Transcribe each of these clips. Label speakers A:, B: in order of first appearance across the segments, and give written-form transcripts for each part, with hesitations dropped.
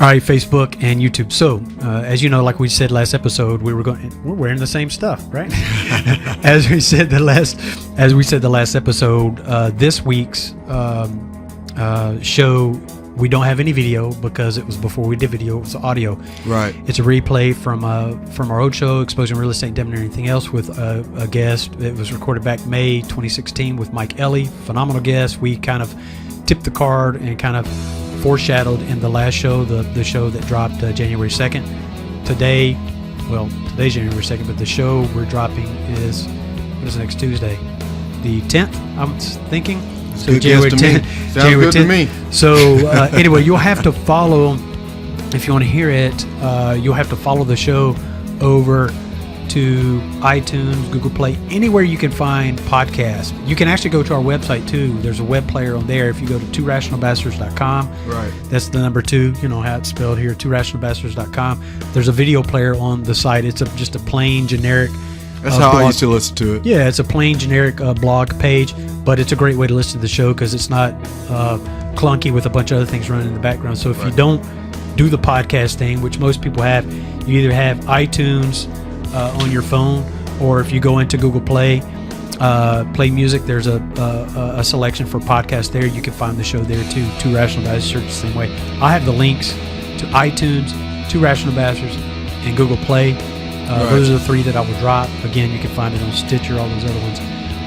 A: All right, Facebook and YouTube. So, as you know, like we said last episode, we're wearing the same stuff, right? as we said the last episode, this week's show, we don't have any video because it was before we did video. It was audio.
B: Right.
A: It's a replay from our old show, Exposing Real Estate, Debt, and Anything Else, with a guest. It was recorded back May 2016 with Mike Elley. Phenomenal guest. We kind of tipped the card and kind of foreshadowed in the last show, the show that dropped January 2nd. Today's January 2nd, but the show we're dropping is, what is next Tuesday? The 10th, I'm thinking. So January 10th.
B: Sounds January good 10th. To me.
A: So anyway, you'll have to follow, if you want to hear it, you'll have to follow the show over to iTunes, Google Play, anywhere you can find podcasts. You can actually go to our website too. There's a web player on there. If you go to tworationalbastards.com,
B: right.
A: That's the number 2, you know how it's spelled here, tworationalbastards.com. There's a video player on the site. It's just a plain generic
B: That's how I used to listen to it.
A: Yeah, it's a plain generic blog page, but it's a great way to listen to the show because it's not clunky with a bunch of other things running in the background. So if you don't do the podcast thing, which most people have, you either have iTunes on your phone, or if you go into Google Play, Play Music, there's a selection for podcasts there. You can find the show there too. Two Rational Bastards, the same way. I have the links to iTunes, Two Rational Bastards, and Google Play. Those are the 3 that I will drop. Again, you can find it on Stitcher, all those other ones.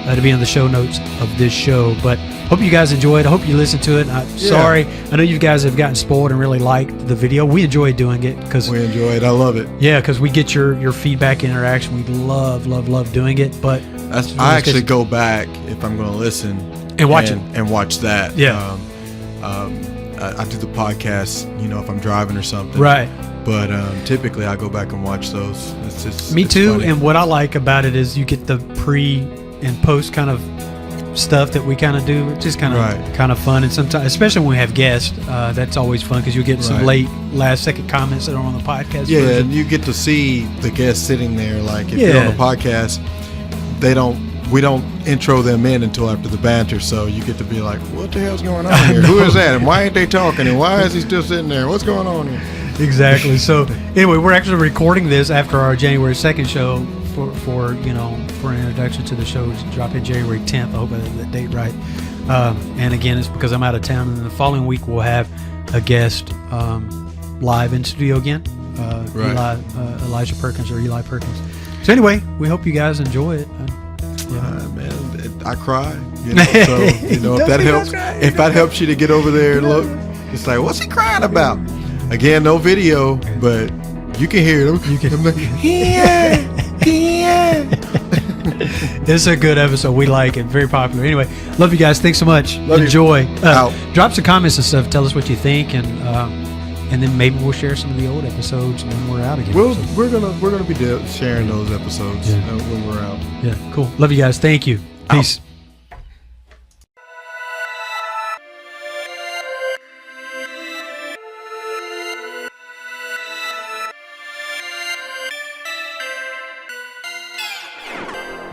A: To be in the show notes of this show. But hope you guys enjoy it. I hope you listen to it. Sorry, I know you guys have gotten spoiled and really liked the video. We enjoy doing it because
B: we enjoy it. I love it.
A: Yeah, because we get your feedback and interaction. We love doing it. But
B: I actually go back if I'm going to listen
A: and watch it
B: and watch that.
A: Yeah.
B: I do the podcast, if I'm driving or something.
A: Right.
B: But typically I go back and watch those.
A: Me too.
B: Funny.
A: And what I like about it is you get the pre and post kind of stuff that we kind of do. It's just kind of fun. And sometimes, especially when we have guests, that's always fun because you'll get some late last second comments that are on the podcast.
B: Yeah,
A: version.
B: and you get to see the guests sitting there. Like if you're on the podcast, we don't intro them in until after the banter, so you get to be like, what the hell's going on here? Who is that? And why ain't they talking? And why is he still sitting there? What's going on here?
A: Exactly. So anyway, we're actually recording this after our January 2nd show for an introduction to the show. It's dropping January 10th. I hope I have that date right. And again, it's because I'm out of town. And the following week we'll have a guest live in studio again. Elijah Perkins or Eli Perkins. So anyway, we hope you guys enjoy it.
B: Man, I cry. So if that helps you to get over there and look, it's like, what's he crying about? Again, no video, but you can hear them. You can.
A: This is a good episode. We like it. Very popular. Anyway, love you guys. Thanks so much. Enjoy. Drop some comments and stuff. Tell us what you think, and then maybe we'll share some of the old episodes when we're out again.
B: We're gonna be sharing those episodes when we're out.
A: Yeah, cool. Love you guys. Thank you. Peace.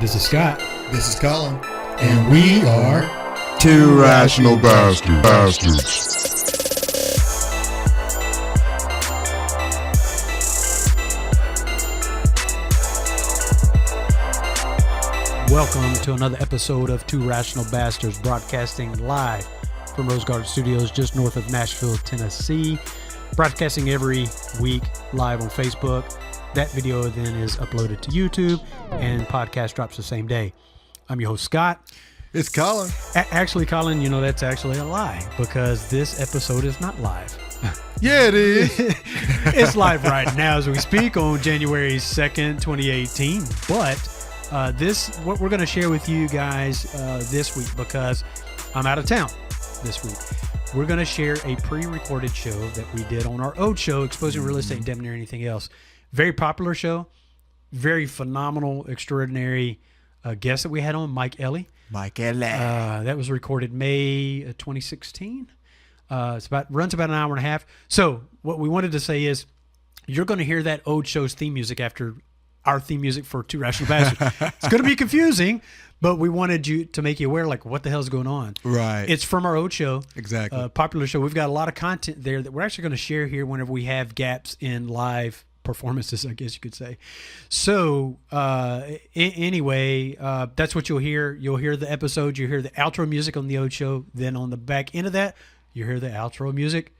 A: This is Scott.
B: This is Colin.
C: And we are
B: Two Rational Bastards.
A: Welcome to another episode of Two Rational Bastards, broadcasting live from Rose Garden Studios just north of Nashville, Tennessee. Broadcasting every week live on Facebook. That video then is uploaded to YouTube, and podcast drops the same day. I'm your host, Scott.
B: It's Colin.
A: Actually, Colin, that's actually a lie because this episode is not live.
B: Yeah, it is.
A: It's live right now as we speak on January 2nd, 2018. But what we're going to share with you guys this week, because I'm out of town this week. We're going to share a pre-recorded show that we did on our old show, Exposing Real Estate, Debt, and Anything Else. Very popular show. Very phenomenal, extraordinary guest that we had on, Mike Elley. That was recorded May 2016. Runs about an hour and a half. So what we wanted to say is you're going to hear that old show's theme music after our theme music for Two Rational Bastards. It's going to be confusing, but we wanted you to make you aware, like, what the hell's going on.
B: Right.
A: It's from our old show.
B: Exactly.
A: Popular show. We've got a lot of content there that we're actually going to share here whenever we have gaps in live performances, I guess you could say. So anyway, that's what you'll hear. You'll hear the episode. You'll hear the outro music on the old show. Then on the back end of that, you hear the outro music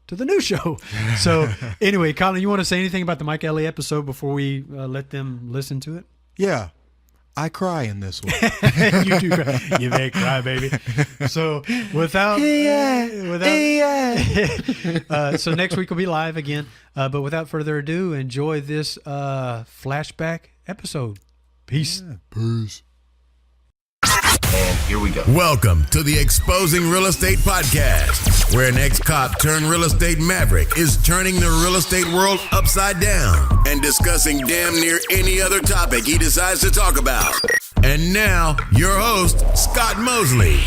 A: to the new show. So anyway, Colin, you want to say anything about the Mike Elley episode before we let them listen to it?
B: Yeah. I cry in this one.
A: You do cry. You may cry, baby. So without so next week will be live again. But without further ado, enjoy this flashback episode. Peace.
B: Yeah. Peace.
D: And here we go.
E: Welcome to the Exposing Real Estate Podcast, where an ex-cop turned real estate maverick is turning the real estate world upside down and discussing damn near any other topic he decides to talk about. And now, your host, Scott Mosley.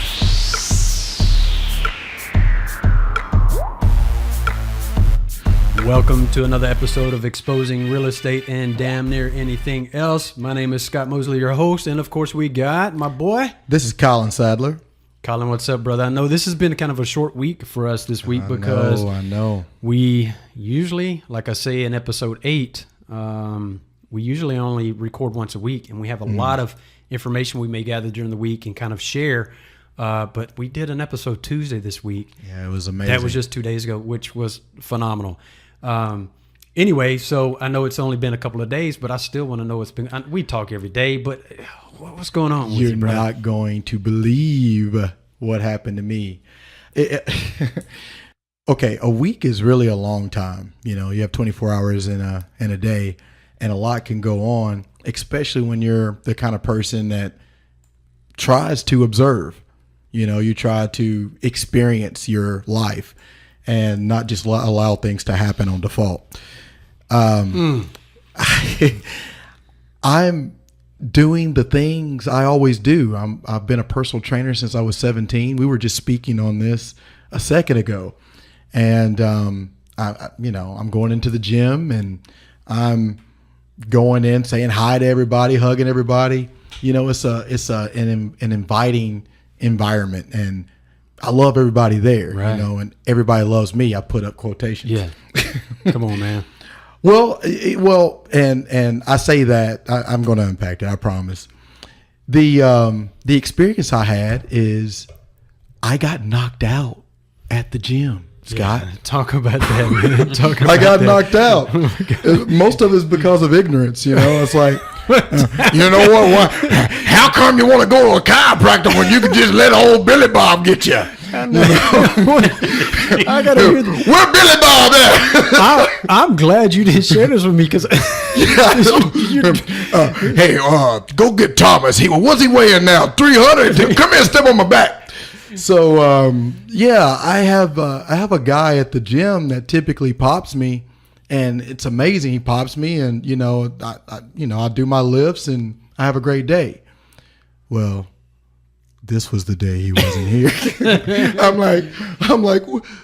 A: Welcome to another episode of Exposing Real Estate and Damn Near Anything Else. My name is Scott Mosley, your host, and of course we got my boy.
B: This is Colin Sadler.
A: Colin, what's up, brother? I know this has been kind of a short week for us this week because
B: I know.
A: We usually, like I say in episode 8, we usually only record once a week, and we have a lot of information we may gather during the week and kind of share. But we did an episode Tuesday this week.
B: Yeah, it was amazing.
A: That was just 2 days ago, which was phenomenal. Anyway, so I know it's only been a couple of days, but I still want to know what's been. We talk every day, but what's going on with you, brother?
B: You're not going to believe what happened to me. Okay, a week is really a long time. You know, you have 24 hours in a day, and a lot can go on, especially when you're the kind of person that tries to observe. You know, you try to experience your life and not just allow things to happen on default. I'm doing the things I always do. I've been a personal trainer since I was 17. We were just speaking on this a second ago. And, I'm going into the gym and I'm going in, saying hi to everybody, hugging everybody. You know, it's an inviting environment, and I love everybody there,
A: right.
B: You know, and everybody loves me. I put up quotations.
A: Yeah. Come on, man.
B: Well, and I say that I'm going to unpack it. I promise. The experience I had is I got knocked out at the gym. Scott,
A: Yeah, talk about that, man.
B: I got knocked out. Most of it's because of ignorance. You know, it's like, you know what? How come you want to go to a chiropractor when you can just let old Billy Bob get you?
A: I gotta hear this.
B: Where Billy Bob at?
A: I'm glad you didn't share this with me because
B: hey, go get Thomas. What's he weighing now? 300. Come here, step on my back. So I have a guy at the gym that typically pops me, and it's amazing. He pops me, and I do my lifts, and I have a great day. Well, this was the day he wasn't here. I'm like,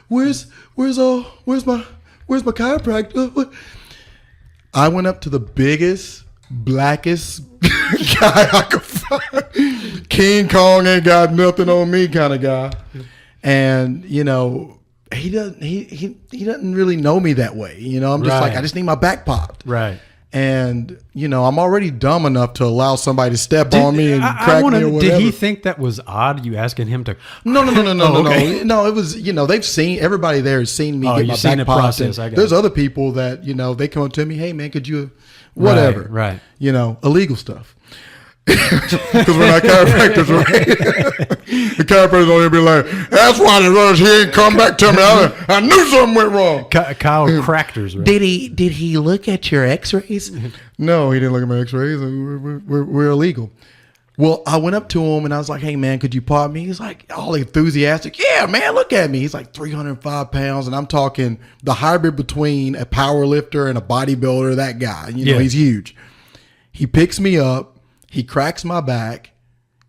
B: where's my chiropractor? I went up to the biggest, blackest guy I could find. King Kong ain't got nothing on me kind of guy. And, you know, he doesn't really know me that way. You know, I'm just like, I just need my back popped.
A: Right.
B: And, you know, I'm already dumb enough to allow somebody to step on me and crack me or whatever.
A: Did he think that was odd, you asking him to?
B: No.
A: Okay.
B: No, it was, you know, everybody there has seen me get my back popped.
A: Process.
B: There's other people that, you know, they come up to me, hey, man, could you, whatever.
A: Right.
B: You know, illegal stuff. Because we're not chiropractors, right? The chiropractors don't even be like, that's why the rush, he ain't come back to me. I knew something went wrong.
A: Kyle Crackers, right?
B: Did he look at your x-rays? No, he didn't look at my x-rays. We're illegal. Well, I went up to him and I was like, hey, man, could you pop me? He's like all enthusiastic. Yeah, man, look at me. He's like 305 pounds. And I'm talking the hybrid between a power lifter and a bodybuilder, that guy. You know, he's huge. He picks me up. He cracks my back,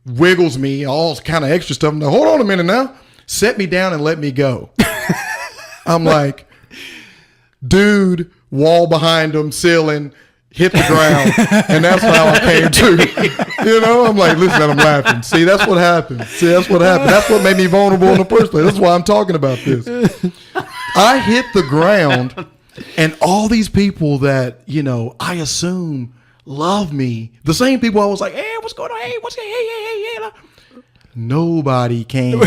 B: wiggles me, all kind of extra stuff. Now, hold on a minute now. Set me down and let me go. I'm like, dude, wall behind him, ceiling. hit the ground, and that's how I came to. You know, I'm like, listen, I'm laughing. See, that's what happened. That's what made me vulnerable in the first place. That's why I'm talking about this. I hit the ground, and all these people that, you know, I assume love me, the same people I was like, hey, what's going on? Hey, what's going on? Hey. Nobody came.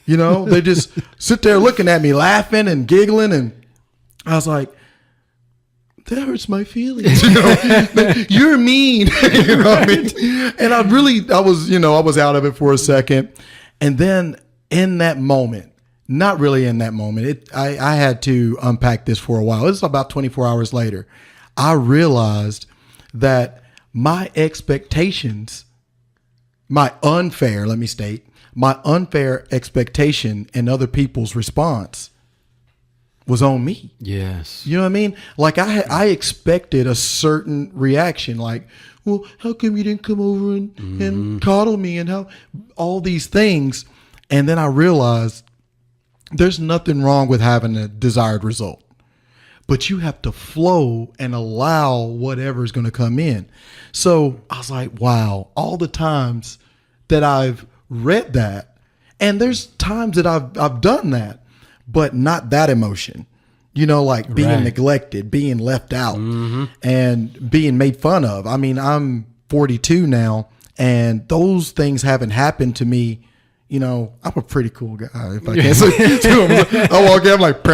B: You know, they just sit there looking at me, laughing and giggling, and I was like, that hurts my feelings. You know, you're mean. You know what I mean? And I was out of it for a second. And then in that moment, not really in that moment, I had to unpack this for a while. This is about 24 hours later. I realized that my expectations, my unfair expectation and other people's response was on me.
A: Yes.
B: You know what I mean? Like I expected a certain reaction, like, well, how come you didn't come over and coddle me, and how all these things. And then I realized there's nothing wrong with having a desired result, but you have to flow and allow whatever's going to come in. So I was like, wow, all the times that I've read that, and there's times that I've done that, but not that emotion, you know, like being neglected, being left out, and being made fun of. I mean, I'm 42 now, and those things haven't happened to me. You know, I'm a pretty cool guy, if I can say to him. I walk in, I'm like,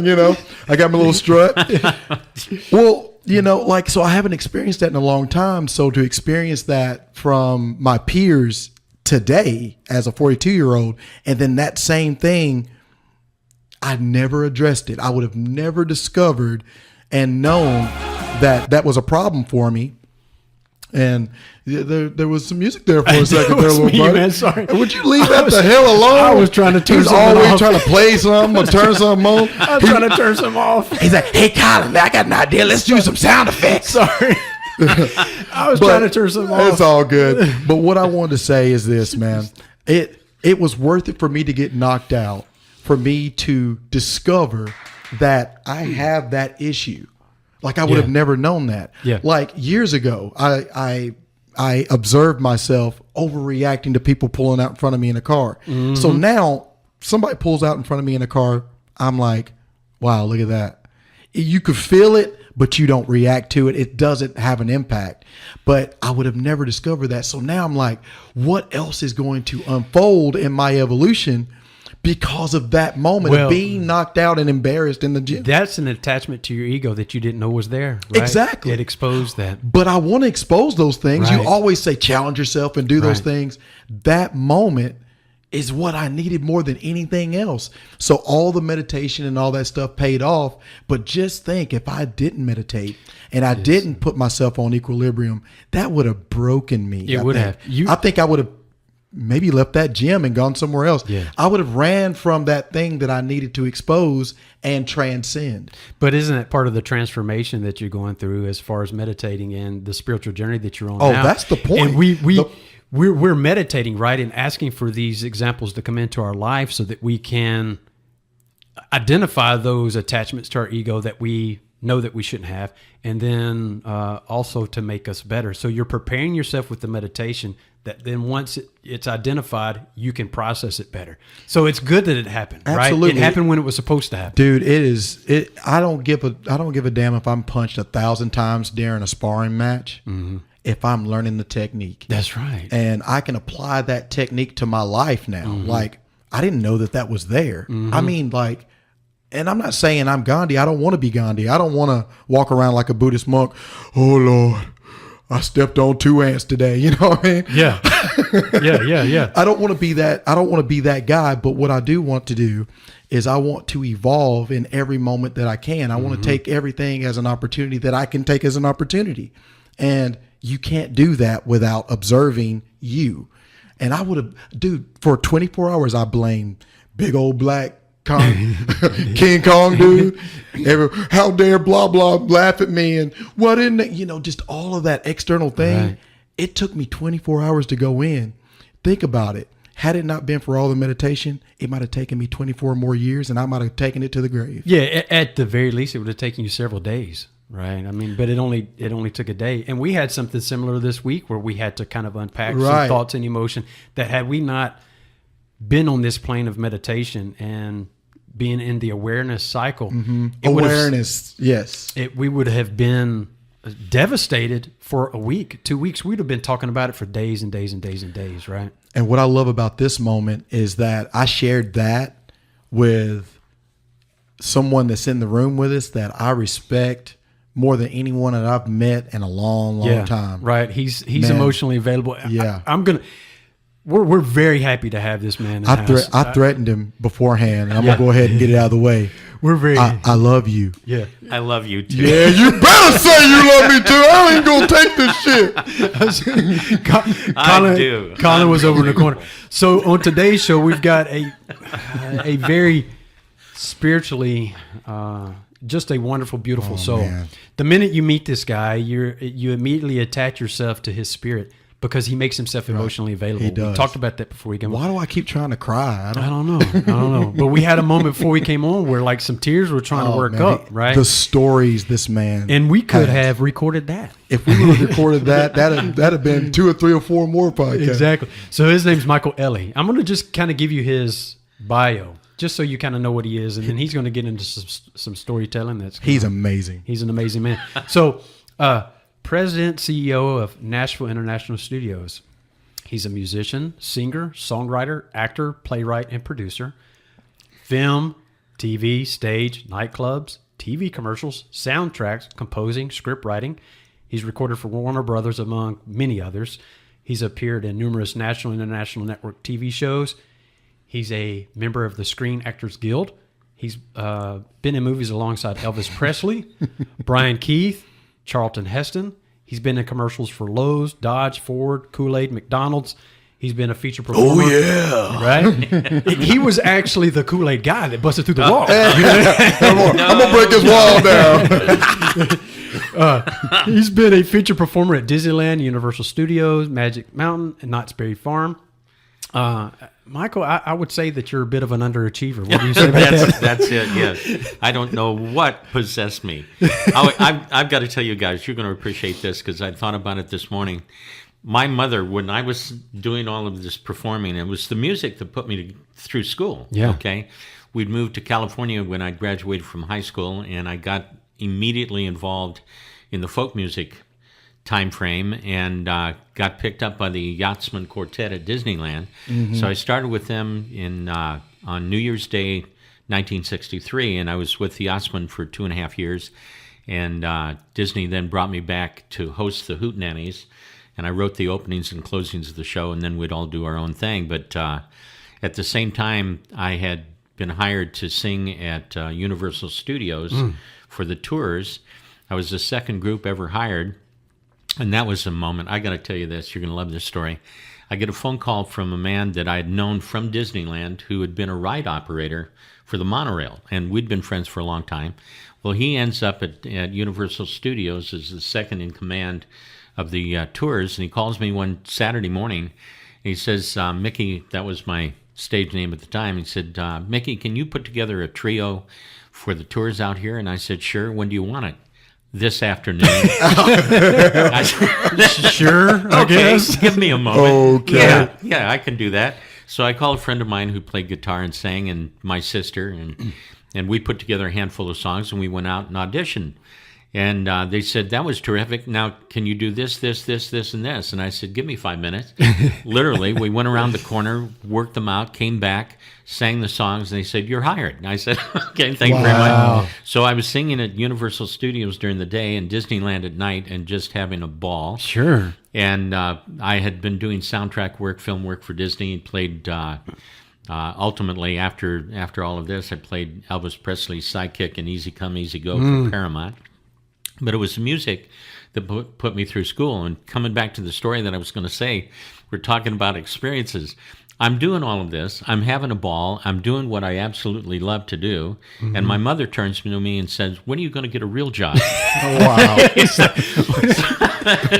B: you know, I got my little strut. Well, you know, like, so I haven't experienced that in a long time. So to experience that from my peers today as a 42-year-old, and then that same thing, I never addressed it. I would have never discovered and known that that was a problem for me. And there was some music there for a second there, little buddy.
A: Man, sorry.
B: Would you leave that the hell alone?
A: I was trying to turn
B: He's
A: something
B: always
A: off.
B: trying to play something or turn something on.
A: I was trying to turn some off.
B: He's like, hey, Colin, man, I got an idea. Let's do some sound effects.
A: Sorry. I was trying to turn some off.
B: It's all good. But what I wanted to say is this, man. It was worth it for me to get knocked out, for me to discover that I have that issue. Like I would have never known that.
A: Yeah.
B: Like years ago, I observed myself overreacting to people pulling out in front of me in a car. So now somebody pulls out in front of me in a car, I'm like, wow, look at that. You could feel it, but you don't react to it. It doesn't have an impact. But I would have never discovered that. So now I'm like, what else is going to unfold in my evolution because of that moment of being knocked out and embarrassed in the gym?
A: That's an attachment to your ego that you didn't know was there. Right?
B: Exactly.
A: It exposed that.
B: But I want to expose those things.
A: Right.
B: You always say challenge yourself and do those things. That moment is what I needed more than anything else. So all the meditation and all that stuff paid off. But just think, if I didn't meditate and I didn't put myself on equilibrium, that would have broken me.
A: It would have.
B: I think I would have maybe left that gym and gone somewhere else.
A: Yeah.
B: I would have ran from that thing that I needed to expose and transcend.
A: But isn't that part of the transformation that you're going through as far as meditating and the spiritual journey that you're on
B: Oh,
A: now?
B: that's the point.
A: And we're meditating, right, and asking for these examples to come into our life so that we can identify those attachments to our ego that we know that we shouldn't have, and then also to make us better. So you're preparing yourself with the meditation that then once it's identified, you can process it better. So it's good that it happened,
B: Absolutely.
A: right? It happened when it was supposed to happen.
B: Dude, I don't give a damn if I'm punched 1,000 times during a sparring match if I'm learning the technique.
A: That's right.
B: And I can apply that technique to my life now. Like, I didn't know that was there. I mean, like, and I'm not saying I'm Gandhi. I don't want to be Gandhi. I don't want to walk around like a Buddhist monk. Oh, Lord, I stepped on 2 ants today. You know what I mean?
A: Yeah. Yeah.
B: I don't want to be that. I don't want to be that guy. But what I do want to do is I want to evolve in every moment that I can. I want to take everything as an opportunity that I can take as an opportunity. And you can't do that without observing you. And I would have, dude, for 24 hours, I blamed big old black King Kong dude. How dare blah, blah, laugh at me. And what didn't they, just all of that external thing.
A: Right.
B: It took me 24 hours to go in. Think about it. Had it not been for all the meditation, it might have taken me 24 more years and I might have taken it to the grave.
A: Yeah, at the very least, it would have taken you several days. Right. I mean, but it only took a day. And we had something similar this week where we had to kind of unpack some thoughts and emotion that had we not been on this plane of meditation and being in the awareness cycle.
B: Yes.
A: We would have been devastated for a week, 2 weeks. We'd have been talking about it for days and days and days and days, right?
B: And what I love about this moment is that I shared that with someone that's in the room with us that I respect more than anyone that I've met in a long, long time.
A: Right. He's emotionally available.
B: Yeah.
A: We're very happy to have this man in the house.
B: I threatened him beforehand, and I'm going to go ahead and get it out of the way.
A: We're very...
B: I love you.
A: Yeah.
F: I love you, too.
B: Yeah, you better say you love me, too. I ain't going to take this shit.
F: I do.
A: Colin was over in the corner. So on today's show, we've got a very spiritually... just a wonderful, beautiful soul.
B: Man.
A: The minute you meet this guy, you immediately attach yourself to his spirit because he makes himself emotionally available.
B: He does.
A: We talked about that before we came on.
B: Why do I keep trying to cry?
A: I don't know. But we had a moment before we came on where like some tears were trying to work up, right?
B: The stories this man
A: and we could have recorded that.
B: If we would have recorded that'd have been 2 or 3 or 4 more podcasts.
A: Exactly. So his name's Michael Elley. I'm going to just kind of give you his bio, just so you kind of know what he is, and then he's going to get into some storytelling.
B: He's amazing.
A: He's an amazing man. So, President, CEO of Nashville International Studios. He's a musician, singer, songwriter, actor, playwright, and producer. Film, TV, stage, nightclubs, TV commercials, soundtracks, composing, script writing. He's recorded for Warner Brothers, among many others. He's appeared in numerous national and international network TV shows. He's a member of the Screen Actors Guild. He's been in movies alongside Elvis Presley, Brian Keith, Charlton Heston. He's been in commercials for Lowe's, Dodge, Ford, Kool-Aid, McDonald's. He's been a feature performer. Oh, yeah. Right? He was actually the Kool-Aid guy that busted through the wall.
B: I'm going to break this wall down.
A: He's been a feature performer at Disneyland, Universal Studios, Magic Mountain, and Knott's Berry Farm. Michael, I would say that you're a bit of an underachiever. What do you say about that?
F: That's it, yes. I don't know what possessed me. I've got to tell you guys, you're going to appreciate this because I thought about it this morning. My mother, when I was doing all of this performing, it was the music that put me through school.
A: Yeah.
F: Okay. We'd moved to California when I graduated from high school, and I got immediately involved in the folk music time frame and got picked up by the Yachtsman Quartet at Disneyland. Mm-hmm. So I started with them on New Year's Day, 1963, and I was with the Yachtsman for 2.5 years. And Disney then brought me back to host the Hootenannies, and I wrote the openings and closings of the show, and then we'd all do our own thing. But at the same time, I had been hired to sing at Universal Studios for the tours. I was the second group ever hired. And that was a moment. I got to tell you this. You're going to love this story. I get a phone call from a man that I had known from Disneyland who had been a ride operator for the monorail. And we'd been friends for a long time. Well, he ends up at Universal Studios as the second in command of the tours. And he calls me one Saturday morning. And he says, Mickey, that was my stage name at the time. He said, Mickey, can you put together a trio for the tours out here? And I said, sure. When do you want it? This afternoon.
A: Sure, I guess.
F: Give me a moment.
B: Okay.
F: Yeah, I can do that. So I called a friend of mine who played guitar and sang, and my sister, and we put together a handful of songs, and we went out and auditioned. And they said, that was terrific. Now, can you do this, and this? And I said, give me 5 minutes. Literally, we went around the corner, worked them out, came back, sang the songs, and they said, you're hired. And I said, okay, thank you very much. So I was singing at Universal Studios during the day and Disneyland at night and just having a ball.
A: Sure.
F: And I had been doing soundtrack work, film work for Disney, played... ultimately, after all of this, I played Elvis Presley's sidekick in Easy Come, Easy Go for Paramount. But it was the music that put me through school. And coming back to the story that I was going to say, we're talking about experiences. I'm doing all of this. I'm having a ball. I'm doing what I absolutely love to do. Mm-hmm. And my mother turns to me and says, when are you going to get a real job?
B: Oh, wow.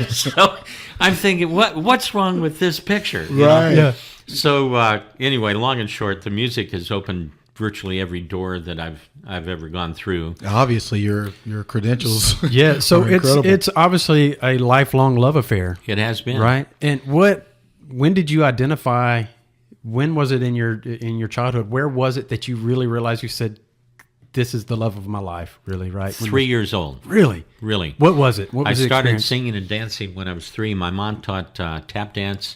F: So I'm thinking, what's wrong with this picture?
B: Right.
A: Yeah.
F: So anyway, long and short, the music has opened virtually every door that I've ever gone through.
B: Obviously, your credentials.
A: Yeah, so
B: are incredible.
A: it's obviously a lifelong love affair.
F: It has been.
A: Right. And when did you identify? When was it in your childhood? Where was it that you really realized you said, "This is the love of my life"? Really, right?
F: 3 years old.
A: Really.
F: What
A: was it? What was
F: I
A: the
F: started
A: experience?
F: singing and dancing when I was 3. My mom taught tap dance,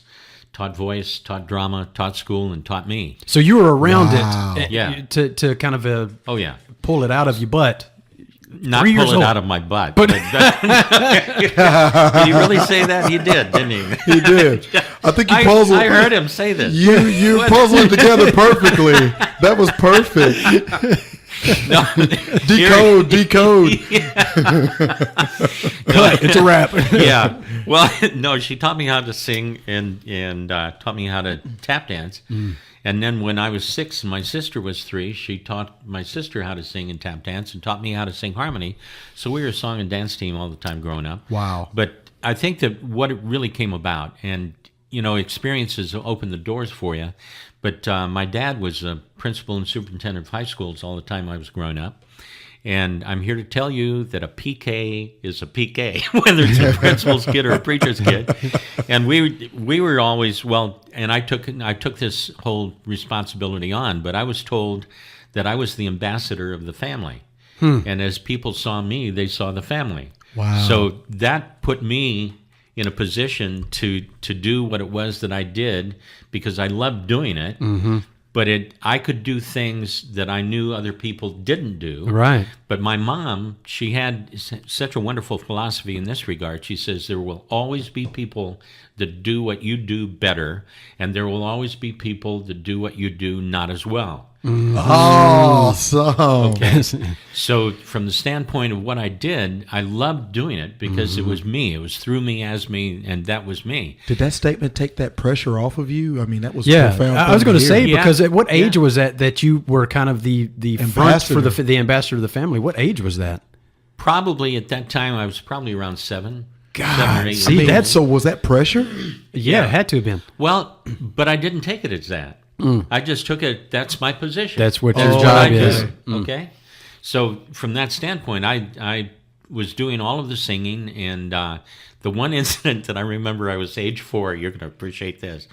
F: taught voice, taught drama, taught school, and taught me.
A: So you were around
B: Wow.
A: it,
F: Yeah.
A: to kind of
F: Oh yeah,
A: pull it out of your butt.
F: not
A: 3 years
F: pull it
A: old.
F: out of my butt. But did he really say that? He did, didn't he?
B: He did. I think you puzzled.
F: I heard him say this.
B: You puzzled it together perfectly. That was perfect.
F: No,
B: Decode.
A: It's a wrap.
F: Yeah. Well, no, she taught me how to sing and taught me how to tap dance. And then when I was 6 and my sister was 3, she taught my sister how to sing and tap dance and taught me how to sing harmony. So we were a song and dance team all the time growing up.
B: Wow.
F: But I think that what it really came about, and, experiences open the doors for you. But my dad was a principal and superintendent of high schools all the time I was growing up. And I'm here to tell you that a PK is a PK, whether it's a principal's kid or a preacher's kid. And we were always, and I took this whole responsibility on, but I was told that I was the ambassador of the family. And as people saw me, they saw the family.
B: Wow.
F: So that put me in a position to do what it was that I did because I loved doing it. Mm-hmm. But I could do things that I knew other people didn't do.
A: Right.
F: But my mom, she had such a wonderful philosophy in this regard. She says there will always be people that do what you do better, and there will always be people that do what you do not as well.
B: Awesome.
F: Okay. So from the standpoint of what I did, I loved doing it because it was me. It was through me, as me, and that was me.
B: Did that statement take that pressure off of you? I mean, that was
A: Yeah,
B: profound.
A: I was going to say,
F: Yeah.
A: because at what age
F: Yeah.
A: was that you were kind of the front for
B: Ambassador.
A: the ambassador of the family? What age was that?
F: Probably at that time, I was probably around 7.
A: God,
F: 7 or 8
A: see,
F: years old.
B: So was that pressure?
A: Yeah, it had to have been.
F: Well, but I didn't take it as that. I just took it, that's my position.
A: That's what
F: That's
A: your
F: what
A: job
F: I do.
A: is.
F: Okay? So from that standpoint, I was doing all of the singing, and the one incident that I remember, I was age 4, you're going to appreciate this.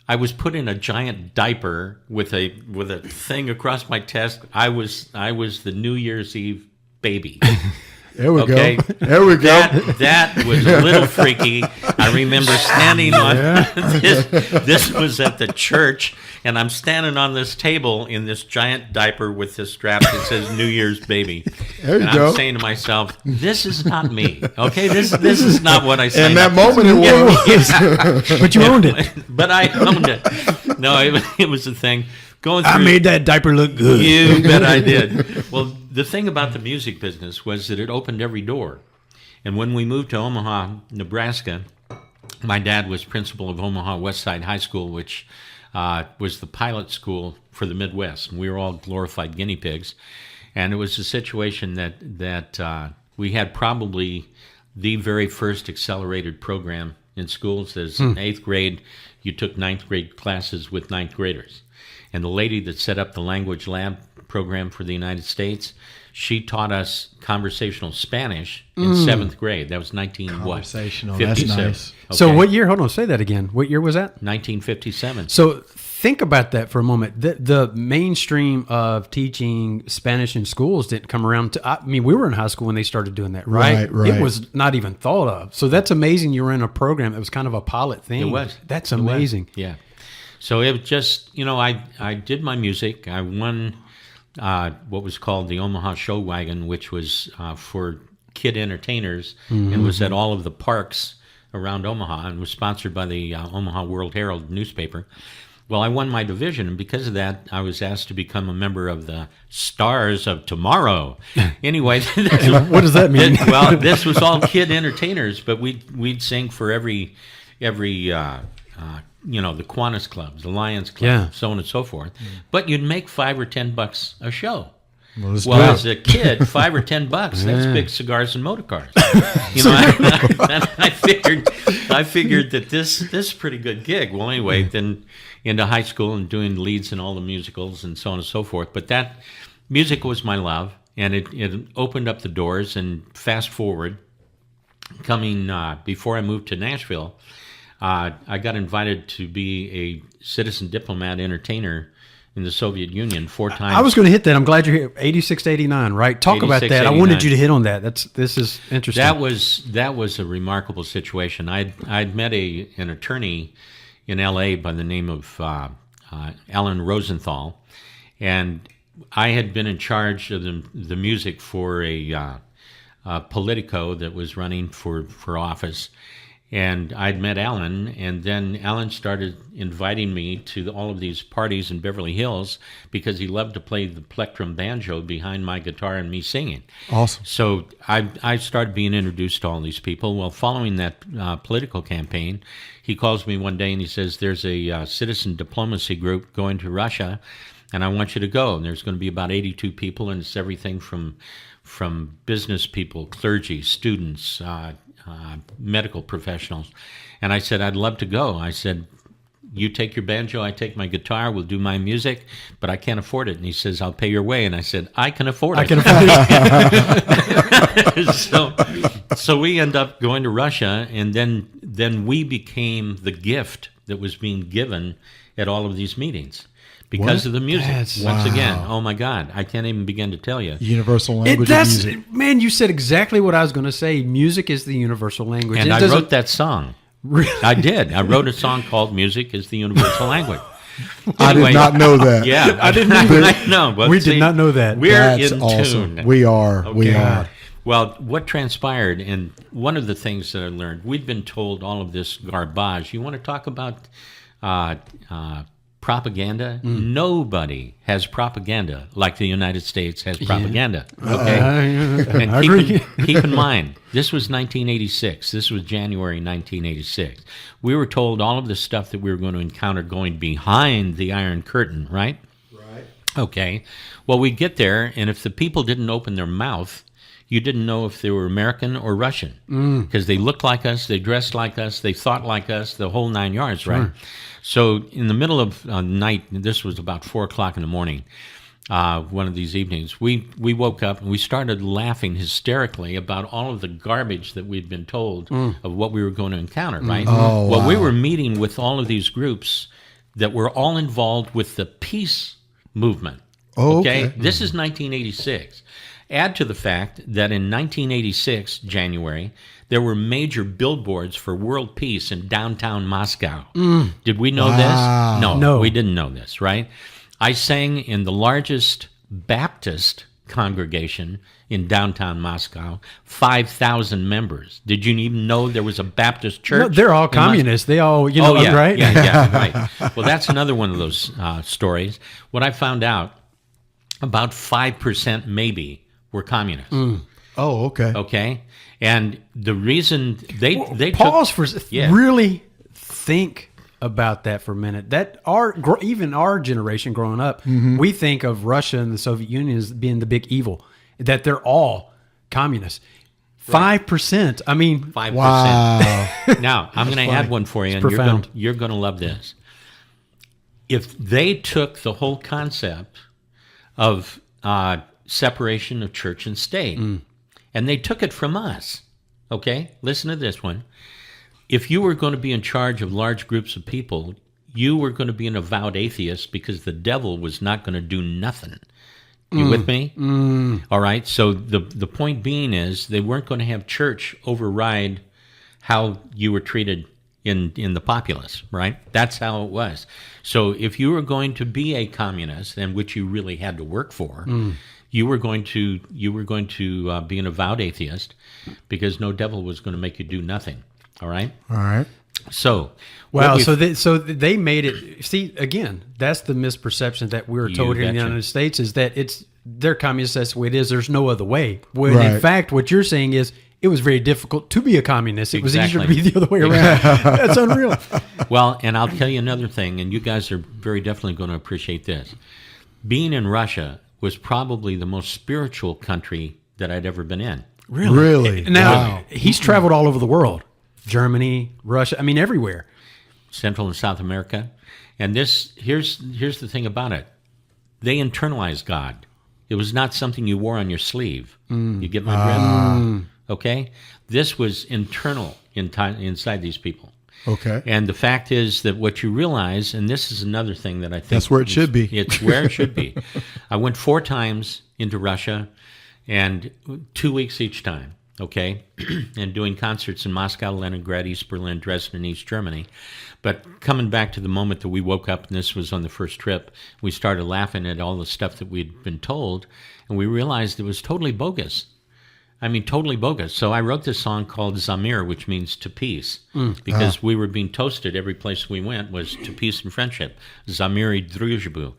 F: I was put in a giant diaper with a thing across my chest. I was the New Year's Eve baby.
B: There we
F: Okay.
B: go. There we go.
F: That was a little freaky. I remember standing on this was at the church, and I'm standing on this table in this giant diaper with this strap that says New Year's baby.
B: There you
F: and
B: go.
F: I'm saying to myself, this is not me. Okay, this is not what I signed
B: In that
F: up for.
B: moment, it was.
A: But you owned it.
F: But I owned it. No, it was the thing. Going through,
A: I made that diaper look good.
F: you bet I did. Well, the thing about the music business was that it opened every door. And when we moved to Omaha, Nebraska, my dad was principal of Omaha West Side High School, which was the pilot school for the Midwest. And we were all glorified guinea pigs. And it was a situation that we had probably the very first accelerated program in schools. As in 8th grade, you took 9th grade classes with 9th graders. And the lady that set up the language lab program for the United States, she taught us conversational Spanish in 7th grade. That was
B: Conversational, that's
F: 57.
B: nice.
A: So
F: Okay.
A: what year? Hold on, say that again. What year was that?
F: 1957.
A: So think about that for a moment. The mainstream of teaching Spanish in schools didn't come around to. I mean, we were in high school when they started doing that, right?
B: Right.
A: It was not even thought of. So that's amazing. You were in a program that was kind of a pilot thing.
F: It was.
A: That's
F: It was.
A: amazing.
F: Yeah. So it was just, I did my music. I won what was called the Omaha Show Wagon, which was for kid entertainers, and was at all of the parks around Omaha, and was sponsored by the Omaha World Herald newspaper. Well, I won my division, and because of that, I was asked to become a member of the Stars of Tomorrow. Anyway,
A: What does that mean?
F: well, this was all kid entertainers, but we'd sing for every the Kiwanis clubs, the Lions club,
A: Yeah.
F: so on and so forth. But you'd make $5 or $10 a show. Well, as a kid, $5 or $10, that's big cigars and motor cars. I figured that this is a pretty good gig. Well, anyway, then into high school and doing leads in all the musicals and so on and so forth. But that music was my love, and it opened up the doors. And fast forward, coming before I moved to Nashville, I got invited to be a Citizen-Diplomat Entertainer in the Soviet Union 4 times. I
A: was going to hit that. I'm glad you're here. 86 to 89, right? Talk about that.
F: 89.
A: I wanted you to hit on that. This is interesting.
F: That was a remarkable situation. I'd met an attorney in L.A. by the name of Alan Rosenthal, and I had been in charge of the music for a Politico that was running for office. And I'd met Alan, and then Alan started inviting me to all of these parties in Beverly Hills because he loved to play the plectrum banjo behind my guitar and me singing.
B: Awesome.
F: So I started being introduced to all these people. Well, following that political campaign, he calls me one day and he says, there's a citizen diplomacy group going to Russia, and I want you to go. And there's going to be about 82 people, and it's everything from business people, clergy, students, medical professionals. And I said, I'd love to go. I said, you take your banjo, I take my guitar, we'll do my music, but I can't afford it. And he says, I'll pay your way. And I said, I can afford it. So we end up going to Russia, and then we became the gift that was being given at all of these meetings. Because of the music. Once again, oh my God, I can't even begin to tell you.
B: Universal language of music.
A: Man, you said exactly what I was going to say. Music is the universal language.
F: And I wrote that song. Really? I did. I wrote a song called Music is the Universal Language.
B: Anyway, I did not know that.
F: Yeah, I didn't know.
A: We did not know that.
F: That's
B: in awesome.
F: Tune.
B: We are. Okay. We are.
F: Well, what transpired, and one of the things that I learned, we'd been told all of this garbage. You want to talk about propaganda? Nobody has propaganda like the United States has propaganda. Okay, and keep in mind, this was 1986. This was January 1986. We were told all of the stuff that we were going to encounter going behind the Iron Curtain, right? Right. Okay. Well, we get there, and if the people didn't open their mouth, you didn't know if they were American or Russian because they looked like us, they dressed like us, they thought like us, the whole 9 yards, right? Sure. So in the middle of night, this was about 4 o'clock in the morning, one of these evenings, we woke up and we started laughing hysterically about all of the garbage that we'd been told of what we were going to encounter, right?
B: Oh,
F: well, we were meeting with all of these groups that were all involved with the peace movement.
B: Oh, okay.
F: This is 1986. Add to the fact that in 1986, January, there were major billboards for world peace in downtown Moscow. Did we know this? No, we didn't know this, right? I sang in the largest Baptist congregation in downtown Moscow, 5,000 members. Did you even know there was a Baptist church?
A: No, they're all communists. They all, right?
F: Yeah, right. Well, that's another one of those stories. What I found out, about 5% maybe were communists.
B: Oh, okay.
F: Okay, and the reason they
A: pause really think about that for a minute. That even our generation growing up, we think of Russia and the Soviet Union as being the big evil. That they're all communists. 5%. I mean,
F: 5%.
B: Wow.
F: Now I'm going to add one for you, and you're going to love this. If they took the whole concept of separation of church and state, and they took it from us. Okay, listen to this one. If you were going to be in charge of large groups of people, you were going to be an avowed atheist because the devil was not going to do nothing. You with me? All right. So the point being is they weren't going to have church override how you were treated in the populace, right? That's how it was. So if you were going to be a communist, and which you really had to work for, you were going to be an avowed atheist because no devil was going to make you do nothing. All right.
B: All right.
F: So
A: so they made it. See, again, that's the misperception that we were told here in the United States is that they're communists. That's the way it is. There's no other way. When in fact, what you're saying is it was very difficult to be a communist. It was easier to be the other way around. That's unreal.
F: Well, and I'll tell you another thing, and you guys are very definitely going to appreciate this. Being in Russia, was probably the most spiritual country that I'd ever been in.
B: Really?
A: Now, he's traveled all over the world. Germany, Russia, I mean, everywhere.
F: Central and South America. And here's the thing about it. They internalized God. It was not something you wore on your sleeve. You get my drift? Okay? This was internal inside these people.
B: Okay.
F: And the fact is that what you realize, and this is another thing that I think...
B: That's where it should be.
F: It's where it should be. I went 4 times into Russia, and 2 weeks each time, okay? And doing concerts in Moscow, Leningrad, East Berlin, Dresden, East Germany. But coming back to the moment that we woke up, and this was on the first trip, we started laughing at all the stuff that we'd been told, and we realized it was totally bogus. I mean, totally bogus. So I wrote this song called Zamir, which means to peace, because we were being toasted every place we went was to peace and friendship. Zamiri Druzhbu.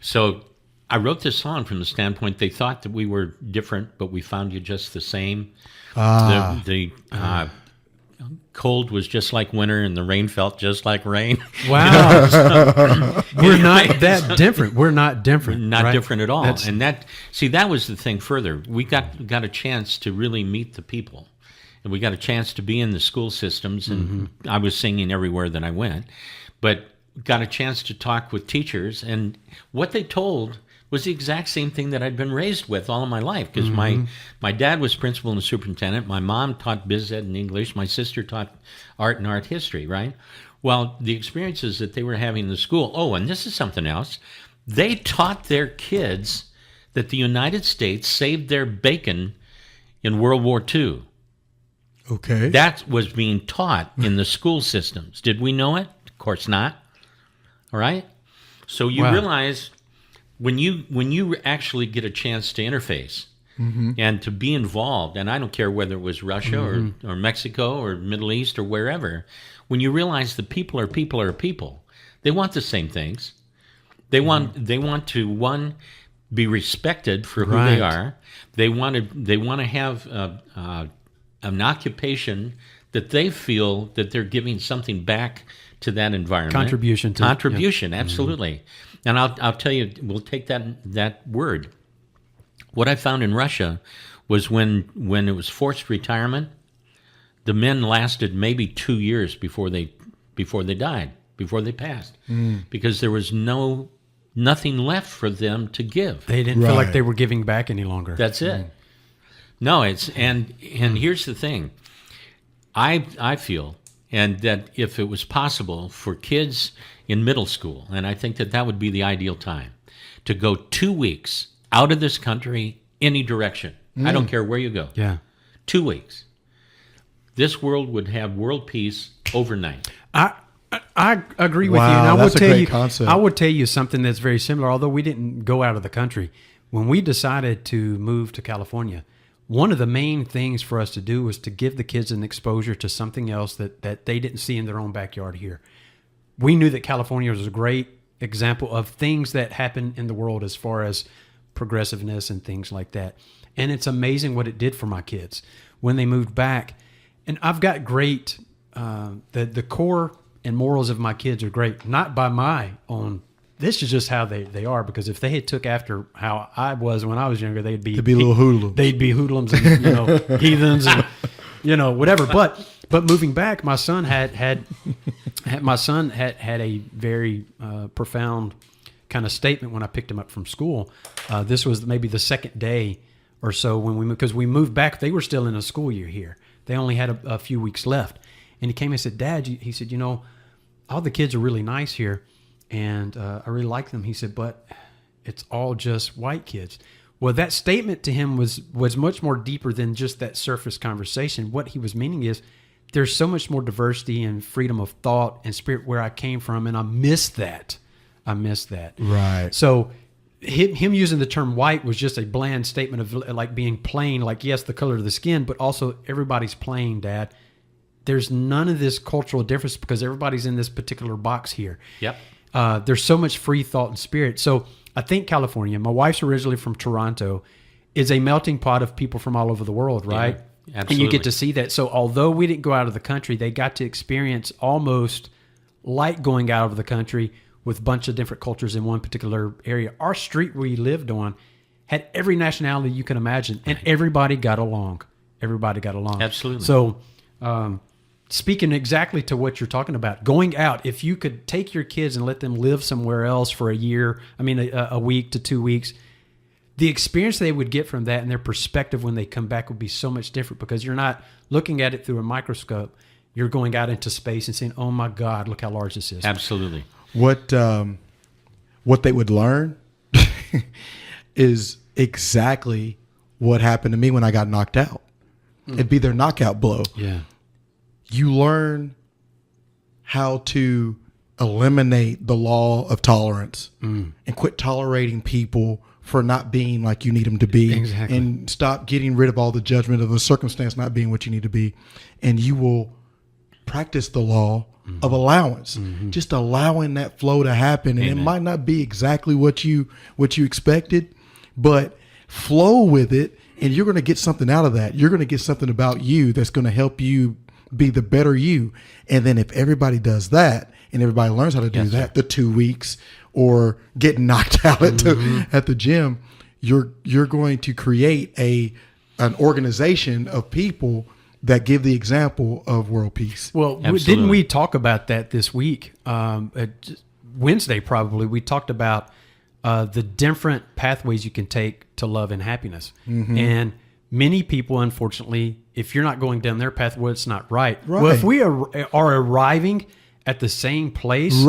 F: So I wrote this song from the standpoint they thought that we were different, but we found you just the same. The cold was just like winter, and the rain felt just like rain.
A: Wow. We're not that different. We're not different.
F: Not
A: right?
F: different at all. And that was the thing further. We got a chance to really meet the people. And we got a chance to be in the school systems, and I was singing everywhere that I went. But got a chance to talk with teachers, and what they told was the exact same thing that I'd been raised with all of my life, because my dad was principal and a superintendent. My mom taught biz ed and English. My sister taught art and art history, right? Well, the experiences that they were having in the school, and this is something else, they taught their kids that the United States saved their bacon in World War II.
B: Okay.
F: That was being taught in the school systems. Did we know it? Of course not. All right? So you realize... When you actually get a chance to interface and to be involved, and I don't care whether it was Russia or Mexico or Middle East or wherever, when you realize that people are people, they want the same things. They want to, one, be respected for who they are. They want to have an occupation that they feel that they're giving something back to that environment. Contribution, absolutely. And I'll tell you, we'll take that word. What I found in Russia was when it was forced retirement, the men lasted maybe 2 years before they died, before they passed, because there was nothing left for them to give.
A: They didn't feel like they were giving back any longer.
F: That's it. No, and here's the thing. I feel, and that if it was possible for kids in middle school, and I think that would be the ideal time, to go 2 weeks out of this country, any direction. I don't care where you go.
A: Yeah.
F: 2 weeks. This world would have world peace overnight.
A: I agree with you. And I will tell you, concept. I would tell you something that's very similar, although we didn't go out of the country. When we decided to move to California, one of the main things for us to do was to give the kids an exposure to something else that they didn't see in their own backyard here. We knew that California was a great example of things that happen in the world as far as progressiveness and things like that. And it's amazing what it did for my kids when they moved back. And I've got great, the core and morals of my kids are great, not by my own. This is just how they are, because if they had took after how I was when I was younger, they'd be
B: little hoodlums.
A: They'd be hoodlums and heathens and whatever. But moving back, my son had a very profound kind of statement when I picked him up from school. This was maybe the second day or so because we moved back. They were still in a school year here. They only had a few weeks left, and he came and said, "Dad," he said, all the kids are really nice here. And I really like them. He said, but it's all just white kids. Well, that statement to him was much more deeper than just that surface conversation. What he was meaning is there's so much more diversity and freedom of thought and spirit where I came from, and I miss that.
B: Right.
A: So him using the term white was just a bland statement of like being plain, like, yes, the color of the skin, but also everybody's plain, Dad. There's none of this cultural difference because everybody's in this particular box here.
F: Yep.
A: There's so much free thought and spirit. So I think California, my wife's originally from Toronto, is a melting pot of people from all over the world, right?
F: Yeah, absolutely.
A: And you get to see that. So although we didn't go out of the country, they got to experience almost like going out of the country with a bunch of different cultures in one particular area. Our street we lived on, had every nationality you can imagine, and everybody got along. Everybody got along.
F: Absolutely.
A: So, speaking exactly to what you're talking about, going out, if you could take your kids and let them live somewhere else for a week to 2 weeks, the experience they would get from that and their perspective when they come back would be so much different, because you're not looking at it through a microscope. You're going out into space and saying, oh my God, look how large this is.
F: Absolutely.
B: What they would learn is exactly what happened to me when I got knocked out. It'd be their knockout blow.
A: Yeah.
B: You learn how to eliminate the law of tolerance and quit tolerating people for not being like you need them to be.
A: Exactly.
B: And stop getting rid of all the judgment of a circumstance not being what you need to be. And you will practice the law of allowance, just allowing that flow to happen. And
F: Amen.
B: it might not be exactly what you expected, but flow with it, and you're going to get something out of that. You're going to get something about you that's going to help you be the better you. And then if everybody does that and everybody learns how to do that, the 2 weeks or getting knocked out at the gym, you're going to create an organization of people that give the example of world peace.
A: Well, didn't we talk about that this week? Wednesday, probably. We talked about the different pathways you can take to love and happiness. And many people, unfortunately, if you're not going down their path, well, it's not right. Well, if we are arriving at the same place,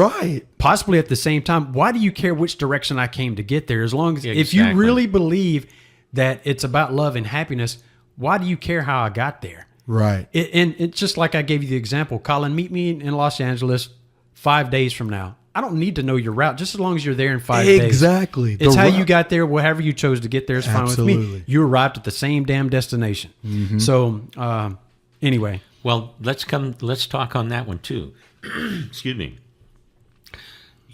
A: possibly at the same time, why do you care which direction I came to get there? As long as if you really believe that it's about love and happiness, why do you care how I got there?
B: Right.
A: And it's just like I gave you the example. Colin, meet me in Los Angeles 5 days from now. I don't need to know your route, just as long as you're there in 5 days.
B: Exactly.
A: It's how you got there. However you chose to get there is fine with me.
B: Absolutely.
A: You arrived at the same damn destination. So, anyway.
F: Well, let's talk on that one too. Excuse me.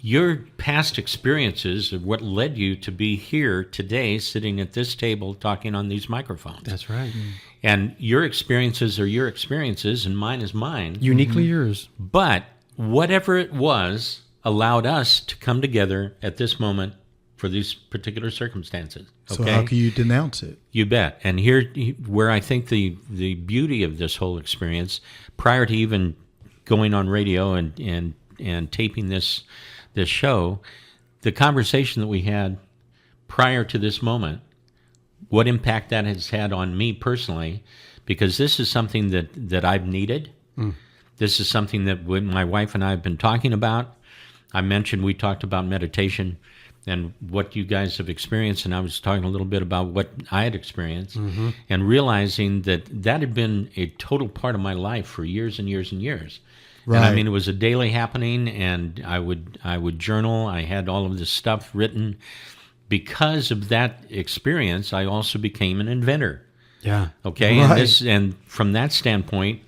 F: Your past experiences are what led you to be here today, sitting at this table, talking on these microphones.
A: That's right.
F: And your experiences are your experiences, and mine is mine.
A: Uniquely yours.
F: But whatever it was allowed us to come together at this moment for these particular circumstances. Okay?
B: So how can you denounce it?
F: You bet. And here, where I think the beauty of this whole experience, prior to even going on radio and taping this show, the conversation that we had prior to this moment, what impact that has had on me personally, because this is something that I've needed. This is something that when my wife and I have been talking about. I mentioned we talked about meditation and what you guys have experienced, and I was talking a little bit about what I had experienced, and realizing that had been a total part of my life for years and years and years.
B: Right.
F: And I mean, it was a daily happening, and I would journal. I had all of this stuff written. Because of that experience, I also became an inventor.
A: Yeah.
F: Okay.
B: Right.
F: And from that standpoint,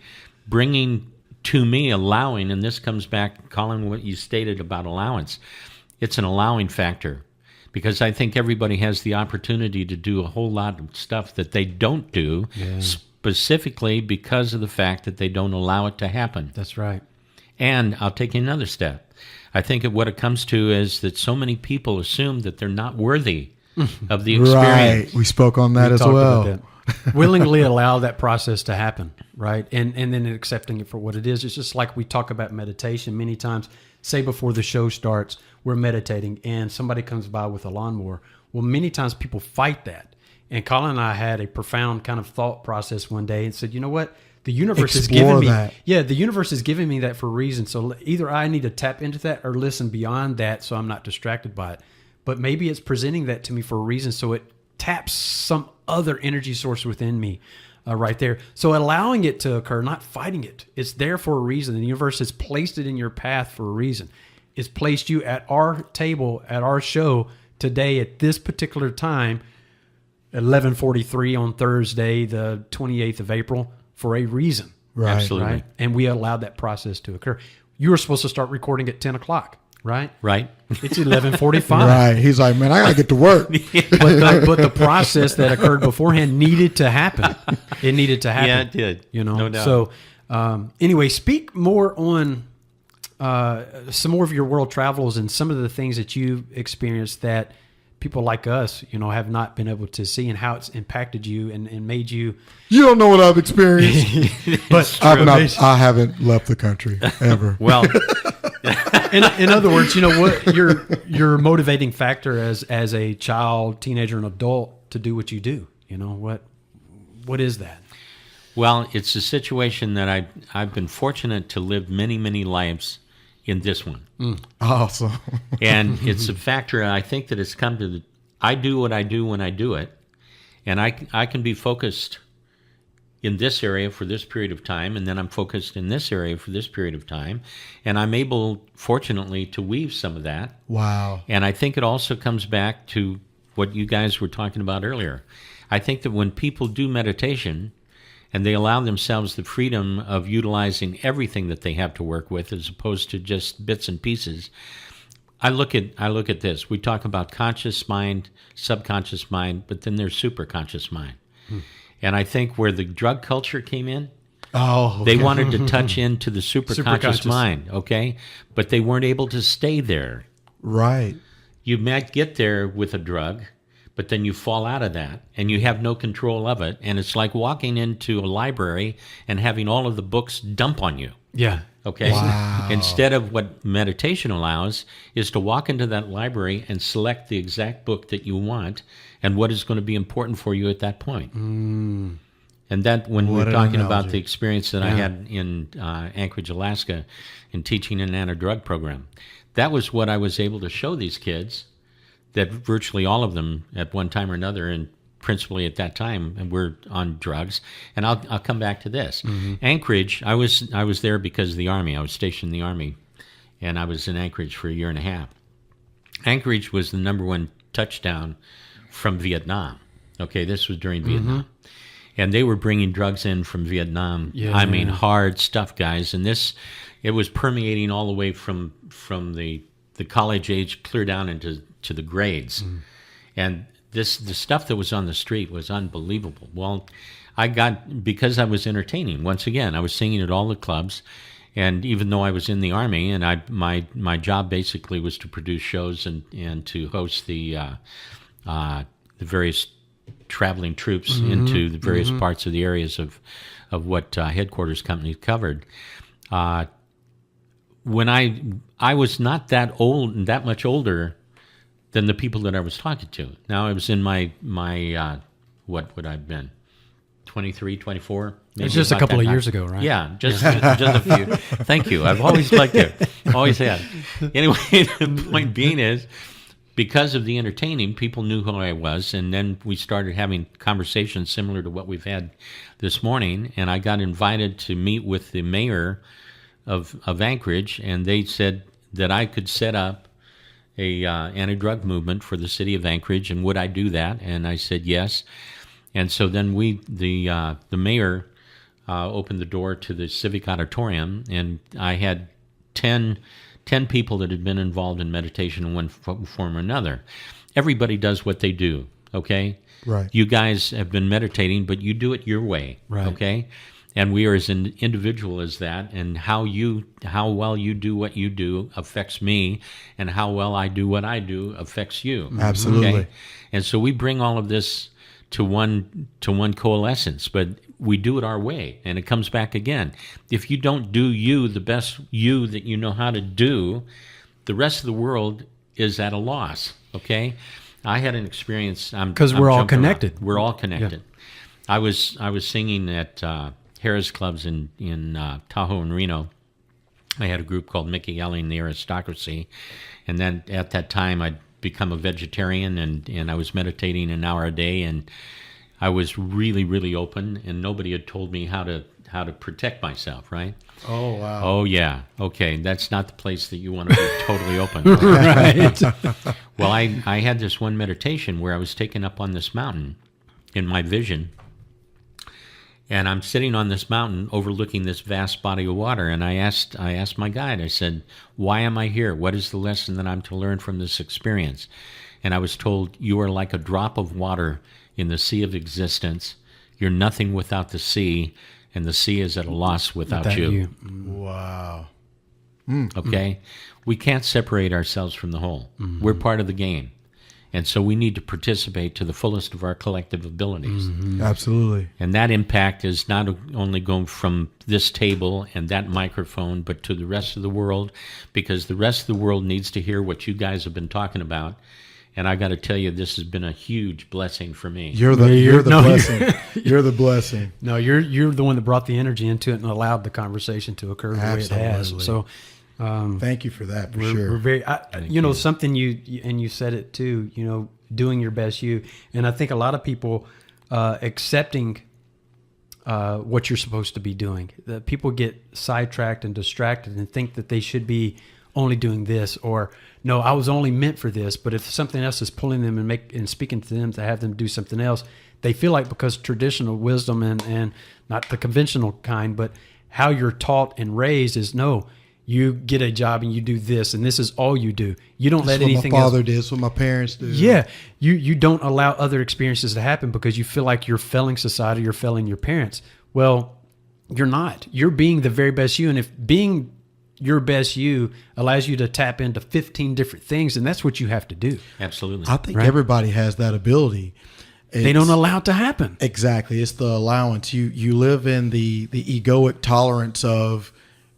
F: bringing to me allowing, and this comes back, Colin, what you stated about allowance. It's an allowing factor, because I think everybody has the opportunity to do a whole lot of stuff that they don't do, specifically because of the fact that they don't allow it to happen.
A: That's right.
F: And I'll take you another step. I think what it comes to is that so many people assume that they're not worthy of the experience.
B: Right. We spoke on that as well.
A: Willingly allow that process to happen, right? And then accepting it for what it is. It's just like we talk about meditation many times. Say before the show starts, we're meditating and somebody comes by with a lawnmower. Well, many times people fight that. And Colin and I had a profound kind of thought process one day and said, you know what? The universe is giving me that. Yeah, the universe is giving me that for a reason. So either I need to tap into that or listen beyond that so I'm not distracted by it. But maybe it's presenting that to me for a reason, so it taps some other energy source within me right there. So allowing it to occur, not fighting it. It's there for a reason. The universe has placed it in your path for a reason. It's placed you at our table, at our show today at this particular time, 11:43 on Thursday, the 28th of April, for a reason.
B: Right.
F: Absolutely.
A: Right? And we allowed that process to occur. You were supposed to start recording at 10 o'clock, right?
F: Right.
A: It's 11:45.
B: Right. He's like, man, I got to get to work.
A: But the process that occurred beforehand needed to happen. It needed to happen.
F: Yeah, it did.
A: You know?
F: No doubt.
A: So anyway, speak more on some more of your world travels and some of the things that you've experienced that people like us, have not been able to see, and how it's impacted you and made you.
B: You don't know what I've experienced.
A: But
B: I haven't left the country ever.
F: Well,
A: in other words, what your motivating factor as a child, teenager, and adult to do what you do. What is that?
F: well, it's a situation that I've been fortunate to live many, many lives in this one.
B: Awesome.
F: And it's a factor, I think, that it's come to I do what I do when I do it, and I can be focused in this area for this period of time, and then I'm focused in this area for this period of time, and I'm able, fortunately, to weave some of that.
B: Wow.
F: And I think it also comes back to what you guys were talking about earlier. I think that when people do meditation and they allow themselves the freedom of utilizing everything that they have to work with as opposed to just bits and pieces, I look at this. We talk about conscious mind, subconscious mind, but then there's superconscious mind. And I think where the drug culture came in, they wanted to touch into the superconscious mind, okay? But they weren't able to stay there.
B: Right.
F: You might get there with a drug, but then you fall out of that, and you have no control of it, and it's like walking into a library and having all of the books dump on you.
A: Yeah.
F: Okay?
B: Wow.
F: Instead of what meditation allows is to walk into that library and select the exact book that you want and what is going to be important for you at that point. And that, when we're talking about the experience that I had in Anchorage, Alaska, in teaching an anti-drug program, that was what I was able to show these kids, that virtually all of them at one time or another, and principally at that time, were on drugs. And I'll come back to this. Anchorage, I was there because of the Army. I was stationed in the Army, and I was in Anchorage for a year and a half. Anchorage was the number one touchdown from Vietnam. Okay, this was during Vietnam. And they were bringing drugs in from Vietnam. I mean, hard stuff, guys. And it was permeating all the way from the college age clear down into the grades. And the stuff that was on the street was unbelievable. Well, because I was entertaining, once again, I was singing at all the clubs. And even though I was in the Army, and my job basically was to produce shows and to host the various traveling troops into the various parts of the areas of what headquarters companies covered. When I was not that much older than the people that I was talking to. Now I was in my what would I have been? 23, 24?
A: It's just a couple of years ago, right?
F: Yeah, just a few. Thank you. I've always liked it. Always had. Anyway, the point being is, because of the entertaining, people knew who I was, and then we started having conversations similar to what we've had this morning, and I got invited to meet with the mayor of Anchorage, and they said that I could set up a anti-drug movement for the city of Anchorage, and would I do that? And I said yes. And so then the mayor opened the door to the civic auditorium, and I had 10 people that had been involved in meditation in one form or another. Everybody does what they do, okay?
B: Right.
F: You guys have been meditating, but you do it your way,
A: right?
F: Okay? And we are as an individual as that, and how well you do what you do affects me, and how well I do what I do affects you.
B: Absolutely.
F: Okay? And so we bring all of this to one coalescence, but we do it our way, and it comes back again. If you don't do you the best you that you know how to do, the rest of the world is at a loss. Okay, I had an experience.
A: Because we're all connected.
F: Around. We're all connected. Yeah. I was singing at Harris clubs in Tahoe and Reno. I had a group called Mickey Elley and the Aristocracy, and then at that time I'd become a vegetarian, and I was meditating an hour a day, and I was really, really open, and nobody had told me how to protect myself, right?
B: Oh, wow.
F: Oh, yeah. Okay, that's not the place that you want to be totally open.
A: Right.
F: Well, I had this one meditation where I was taken up on this mountain in my vision, and I'm sitting on this mountain overlooking this vast body of water, and I asked my guide, I said, why am I here? What is the lesson that I'm to learn from this experience? And I was told, you are like a drop of water in the sea of existence. You're nothing without the sea, and the sea is at a loss without you.
B: Wow.
F: Okay? We can't separate ourselves from the whole. We're part of the game. And so we need to participate to the fullest of our collective abilities.
B: Absolutely.
F: And that impact is not only going from this table and that microphone, but to the rest of the world, because the rest of the world needs to hear what you guys have been talking about. And I got to tell you, this has been a huge blessing for me.
B: You're the blessing. You're the blessing.
A: No, you're the one that brought the energy into it and allowed the conversation to occur the way it has. So
B: thank you for that.
A: We're very, something you said it too, doing your best you. And I think a lot of people accepting what you're supposed to be doing. That people get sidetracked and distracted and think that they should be only doing this, or no, I was only meant for this. But if something else is pulling them and speaking to them to have them do something else, they feel like because traditional wisdom and not the conventional kind, but how you're taught and raised is no, you get a job and you do this, and this is all you do. You don't let anything else.
B: What my father did, that's what my parents do.
A: Yeah, you don't allow other experiences to happen because you feel like you're failing society, you're failing your parents. Well, you're not. You're being the very best you, and if being your best you allows you to tap into 15 different things, and that's what you have to do.
F: Absolutely.
B: I think everybody has that ability.
A: They don't allow it to happen.
B: Exactly. It's the allowance. You live in the egoic tolerance of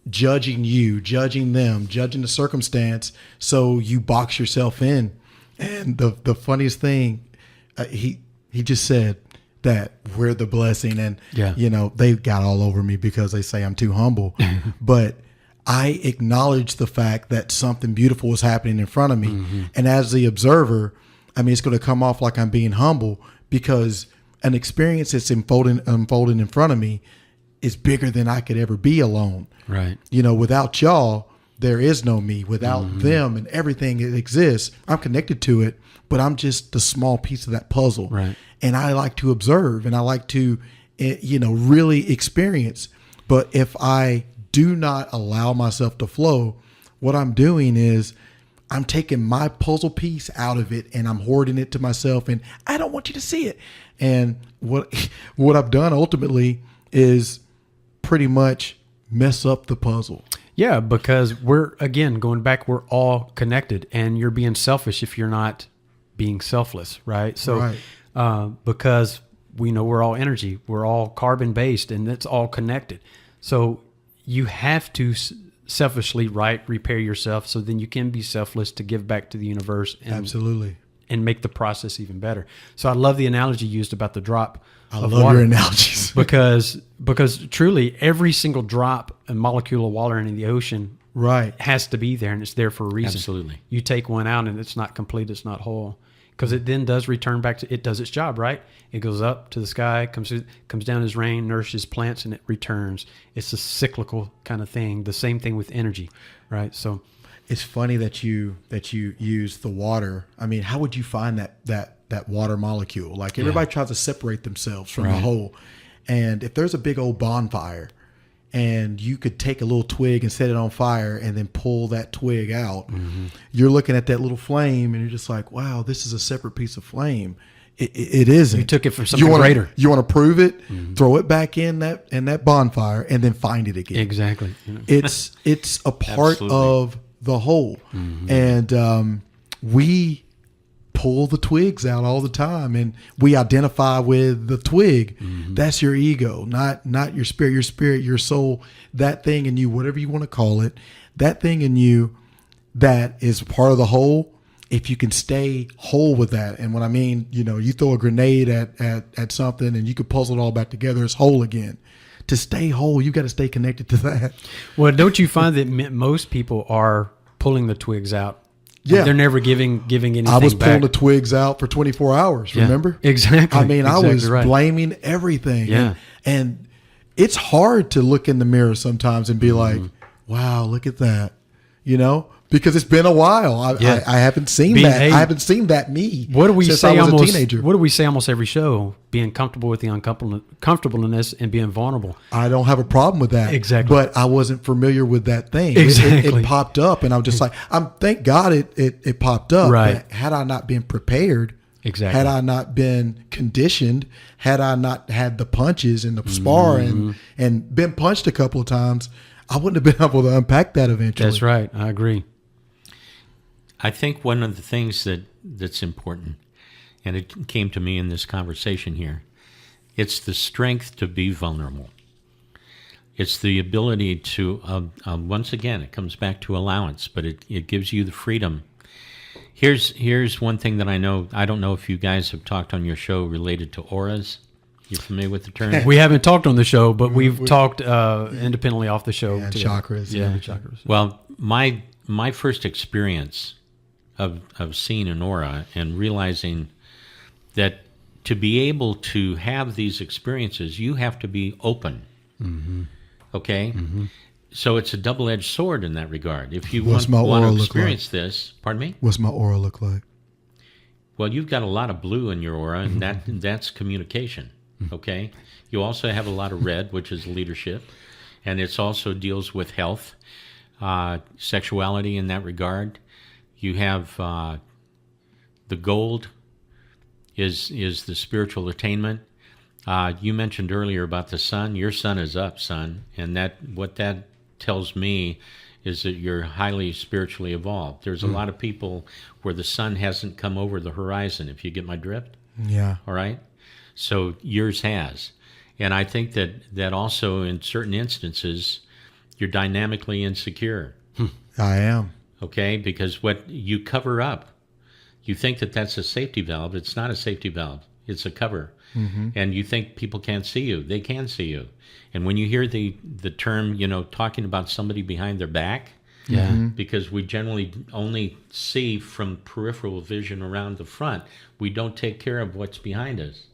B: judging you, judging them, judging the circumstance, so you box yourself in. And the funniest thing, he just said that we're the blessing, and they got all over me because they say I'm too humble. But I acknowledge the fact that something beautiful is happening in front of me. And as the observer, I mean, it's going to come off like I'm being humble because an experience that's unfolding in front of me is bigger than I could ever be alone.
A: Right.
B: Without y'all, there is no me. Without them and everything that exists, I'm connected to it, but I'm just the small piece of that puzzle.
A: Right.
B: And I like to observe and I like to, really experience. But if I do not allow myself to flow, what I'm doing is I'm taking my puzzle piece out of it and I'm hoarding it to myself, and I don't want you to see it. And what I've done ultimately is pretty much mess up the puzzle.
A: Yeah, because we're all connected, and you're being selfish if you're not being selfless, right? So, because we know we're all energy, we're all carbon based, and it's all connected. So you have to selfishly repair yourself, so then you can be selfless to give back to the universe. And,
B: absolutely.
A: And make the process even better. So I love the analogy used about the drop.
B: I love your analogies.
A: because truly every single drop and molecule of water in the ocean has to be there, and it's there for a reason.
F: Absolutely.
A: You take one out and it's not complete, it's not whole. Because it then does return back to, it does its job, right? It goes up to the sky, comes down as rain, nourishes plants, and it returns. It's a cyclical kind of thing. The same thing with energy, right? So
B: it's funny that you use the water. I mean, how would you find that water molecule? Like everybody tries to separate themselves from the whole. And if there's a big old bonfire and you could take a little twig and set it on fire and then pull that twig out, you're looking at that little flame and you're just like, wow, this is a separate piece of flame. It isn't.
A: You took it for something greater.
B: You want to prove it, throw it back in that bonfire and then find it again.
A: Exactly.
B: It's a part of the whole. And we pull the twigs out all the time, and we identify with the twig. That's your ego, not your spirit, your soul, that thing in you, whatever you want to call it, that thing in you that is part of the whole. If you can stay whole with that, and when I mean, you throw a grenade at something and you can puzzle it all back together, it's whole again. To stay whole, you got to stay connected to that.
A: Well, don't you find that most people are pulling the twigs out?
B: Yeah.
A: They're never giving anything back.
B: I was pulling the twigs out for 24 hours, remember?
A: Exactly.
B: I mean, I was blaming everything.
A: Yeah.
B: And it's hard to look in the mirror sometimes and be like, wow, look at that, because it's been a while. I haven't seen that. I haven't seen that me.
A: What do we
B: since
A: say
B: I was
A: almost?
B: a teenager.
A: What do we say almost every show? Being comfortable with the uncomfortableness and being vulnerable.
B: I don't have a problem with that.
A: Exactly.
B: But I wasn't familiar with that thing.
A: Exactly.
B: It popped up, and I'm just like, thank God it popped up.
A: Right.
B: But had I not been prepared,
A: exactly.
B: Had I not been conditioned, had I not had the punches and the spar and been punched a couple of times, I wouldn't have been able to unpack that eventually.
A: That's right. I agree.
F: I think one of the things that's important, and it came to me in this conversation here, it's the strength to be vulnerable. It's the ability to, once again, it comes back to allowance, but it gives you the freedom. Here's one thing that I know. I don't know if you guys have talked on your show related to auras. You familiar with the term?
A: We haven't talked on the show, but we've talked independently off the show.
B: And
A: together.
B: chakras.
A: Yeah, chakras.
F: Well, my first experience of seeing an aura and realizing that to be able to have these experiences, you have to be open. Mm-hmm. Okay? Mm-hmm. So it's a double-edged sword in that regard. If you want to experience this, pardon me?
B: What's my aura look like?
F: Well, you've got a lot of blue in your aura, and that's communication. Okay? You also have a lot of red, which is leadership, and it also deals with health, sexuality in that regard. You have the gold is the spiritual attainment. You mentioned earlier about the sun. Your sun is up, son, and what that tells me is that you're highly spiritually evolved. There's a lot of people where the sun hasn't come over the horizon, if you get my drift.
B: Yeah.
F: All right? So yours has. And I think that also in certain instances, you're dynamically insecure.
B: I am.
F: Okay? Because what you cover up, you think that that's a safety valve. It's not a safety valve. It's a cover. Mm-hmm. And you think people can't see you. They can see you. And when you hear the term, talking about somebody behind their back, because we generally only see from peripheral vision around the front, we don't take care of what's behind us.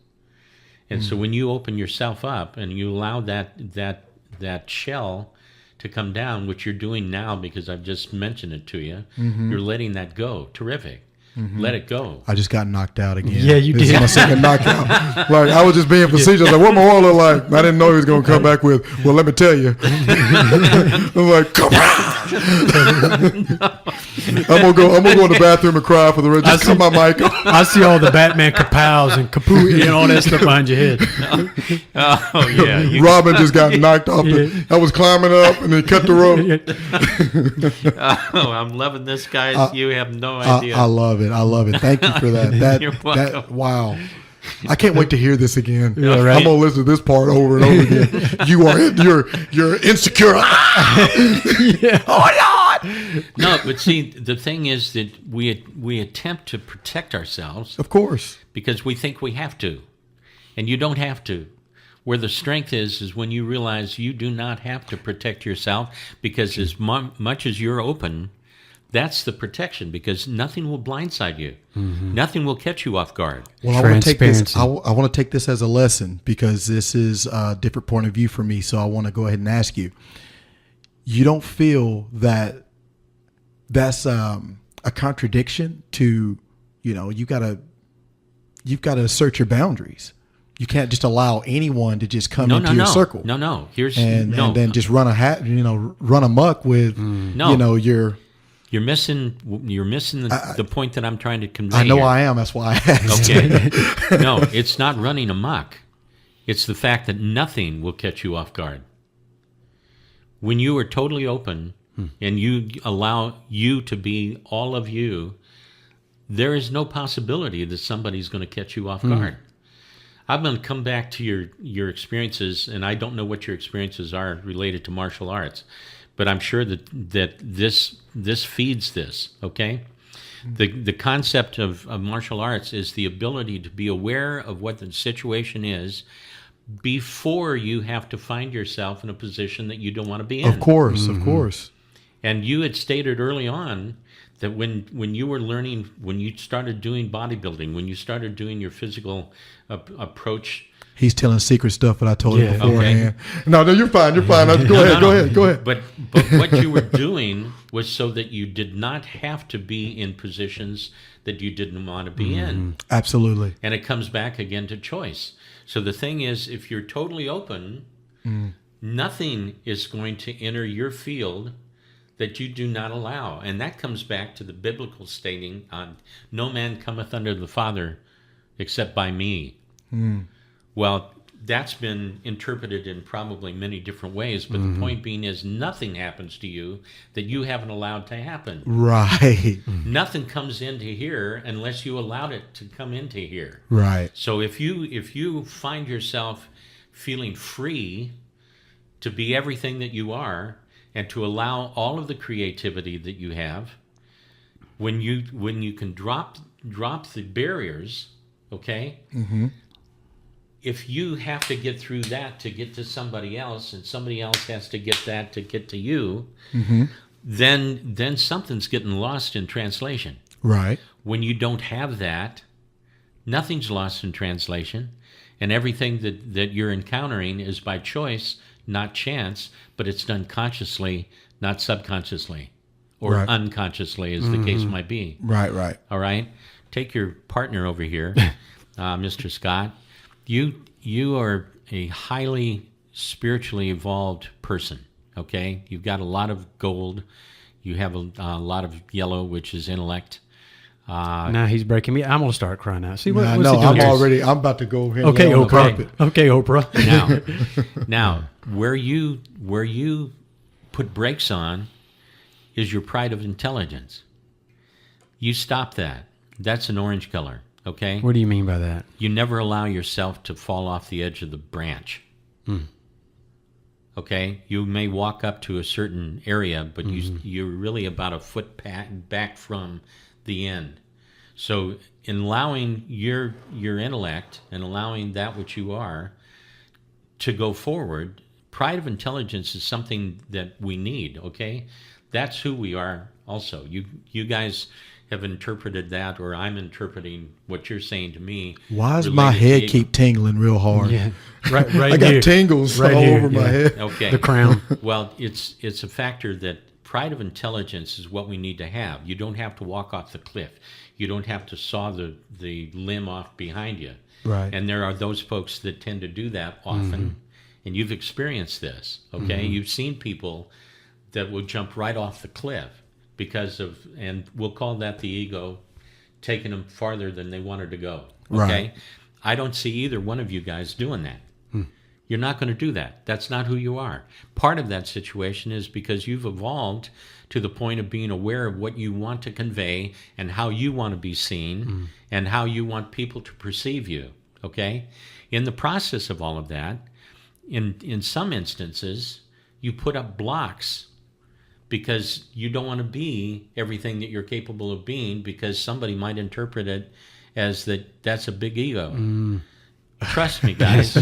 F: And so when you open yourself up and you allow that shell to come down, which you're doing now because I've just mentioned it to you, you're letting that go. Terrific. Let it go.
B: I just got knocked out again.
A: Yeah, you
B: This
A: did.
B: is my second knockout. Like, I was just being facetious. Like, what my aura look like? I didn't know he was going to come back with, well, let me tell you. I'm like, come on. I'm gonna go in the bathroom and cry for the rest. Just cut my mic off.
A: I see all the Batman kapows and kapooey and all that stuff behind your head.
F: Oh, yeah.
B: Robin just got knocked off. I was climbing up and then cut the rope.
F: Oh, I'm loving this, guys. You have no idea.
B: I love it. I love it. Thank you for that.
F: You're welcome.
B: Wow. I can't wait to hear this again.
A: Yeah, right.
B: I'm gonna listen to this part over and over again. You're insecure.
A: Yeah.
B: Oh my God.
F: No, but see, the thing is that we attempt to protect ourselves
B: Of course.
F: because we think we have to, and you don't have to. Where the strength is when you realize you do not have to protect yourself, because as much as you're open, that's the protection, because nothing will blindside you. Mm-hmm. Nothing will catch you off guard.
B: Well, I want to take this. I want to take this as a lesson, because this is a different point of view for me. So I want to go ahead and ask you. You don't feel that that's a contradiction to, you've got to assert your boundaries. You can't just allow anyone to just come into your circle.
F: No.
B: And then just run amok with
F: You're missing the point that I'm trying to convey.
B: I know
F: here.
B: I am. That's why I asked.
F: Okay. No, it's not running amok. It's the fact that nothing will catch you off guard. When you are totally open and you allow you to be all of you, there is no possibility that somebody's going to catch you off guard. I'm going to come back to your experiences, and I don't know what your experiences are related to martial arts, but I'm sure that this feeds this, okay? The concept of martial arts is the ability to be aware of what the situation is before you have to find yourself in a position that you don't want to be in.
B: Of course, of course.
F: And you had stated early on that when you were learning, when you started doing bodybuilding, when you started doing your physical approach.
B: He's telling secret stuff that I told him beforehand.
F: Okay.
B: No, you're fine. You're fine. Go ahead.
F: But what you were doing was so that you did not have to be in positions that you didn't want to be in.
B: Absolutely.
F: And it comes back again to choice. So the thing is, if you're totally open, nothing is going to enter your field that you do not allow. And that comes back to the biblical stating on, no man cometh unto the Father except by me. Well, that's been interpreted in probably many different ways, but the point being is nothing happens to you that you haven't allowed to happen.
B: Right.
F: Nothing comes into here unless you allowed it to come into here.
B: Right.
F: So if you find yourself feeling free to be everything that you are and to allow all of the creativity that you have, when you can drop the barriers, okay?
B: Mm-hmm.
F: If you have to get through that to get to somebody else, and somebody else has to get that to get to you, then something's getting lost in translation.
B: Right.
F: When you don't have that, nothing's lost in translation, and everything that you're encountering is by choice, not chance, but it's done consciously, not subconsciously, or
B: Right.
F: unconsciously, as the case might be.
B: Right. Right.
F: All right? Take your partner over here, Mr. Scott. You are a highly spiritually evolved person, okay? You've got a lot of gold. You have a lot of yellow, which is intellect.
A: Now he's breaking me. I'm gonna start crying now. See what?
B: I
A: what's
B: know.
A: he doing
B: I'm
A: here?
B: I'm about to go over here.
A: Okay,
B: and lay on the
A: Oprah.
B: carpet.
A: Okay, Oprah.
F: Now, where you put brakes on is your pride of intelligence. You stop that. That's an orange color, okay?
A: What do you mean by that?
F: You never allow yourself to fall off the edge of the branch. Okay? You may walk up to a certain area, but you're really about a foot back from the end. So in allowing your intellect and allowing that which you are to go forward, pride of intelligence is something that we need, okay? That's who we are also. You guys have interpreted that, or I'm interpreting what you're saying to me.
B: Why does my
F: related to
B: head
F: ego.
B: keep tingling real hard?
A: Yeah, right
B: I got
A: here.
B: tingles
A: Right
B: all
A: here,
B: over my
A: yeah.
B: head.
F: Okay.
A: The crown.
F: Well, it's a factor that pride of intelligence is what we need to have. You don't have to walk off the cliff. You don't have to saw the limb off behind you.
B: Right.
F: And there are those folks that tend to do that often. And you've experienced this, okay? You've seen people that will jump right off the cliff because of, and we'll call that the ego taking them farther than they wanted to go, okay?
B: Right.
F: I don't see either one of you guys doing that. You're not going to do that. That's not who you are. Part of that situation is because you've evolved to the point of being aware of what you want to convey and how you want to be seen and how you want people to perceive you, okay? In the process of all of that, in some instances, you put up blocks because you don't want to be everything that you're capable of being because somebody might interpret it as that's a big ego. Trust me, guys,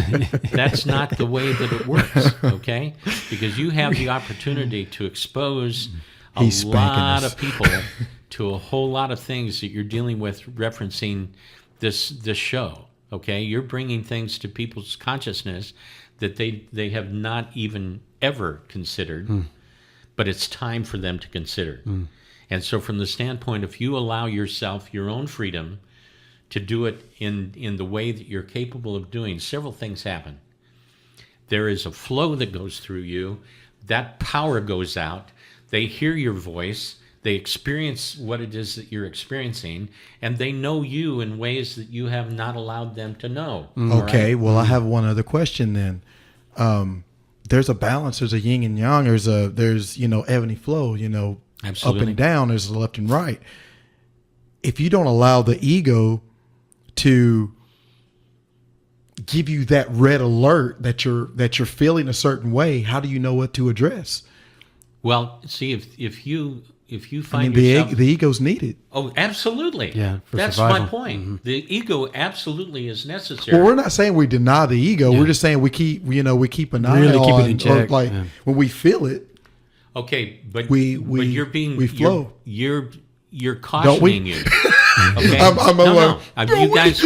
F: that's not the way that it works, okay? Because you have the opportunity to expose a
B: He's spanking
F: lot
B: us.
F: of people to a whole lot of things that you're dealing with referencing this show, okay? You're bringing things to people's consciousness that they have not even ever considered, but it's time for them to consider. And so from the standpoint, if you allow yourself your own freedom to do it in the way that you're capable of doing, several things happen. There is a flow that goes through you. That power goes out. They hear your voice. They experience what it is that you're experiencing, and they know you in ways that you have not allowed them to know. All
B: Okay,
F: right?
B: well, I have one other question then. There's a balance. There's a yin and yang. There's ebb and flow.
F: Absolutely.
B: Up and down. There's left and right. If you don't allow the ego to give you that red alert that you're feeling a certain way, how do you know what to address?
F: Well, see, if you
B: I
F: find
B: mean,
F: yourself...
B: the ego's needed.
F: Oh, absolutely.
A: Yeah, for
F: that's
A: survival.
F: my point. The ego absolutely is necessary.
B: Well, we're not saying we deny the ego.
A: Yeah.
B: We're just saying we keep an eye
A: Really
B: on
A: keep it in check,
B: or
A: yeah.
B: when we feel it.
F: Okay, but
B: We
F: you're being
B: we flow.
F: You're cautioning you. Okay,
B: I'm
F: no. You guys,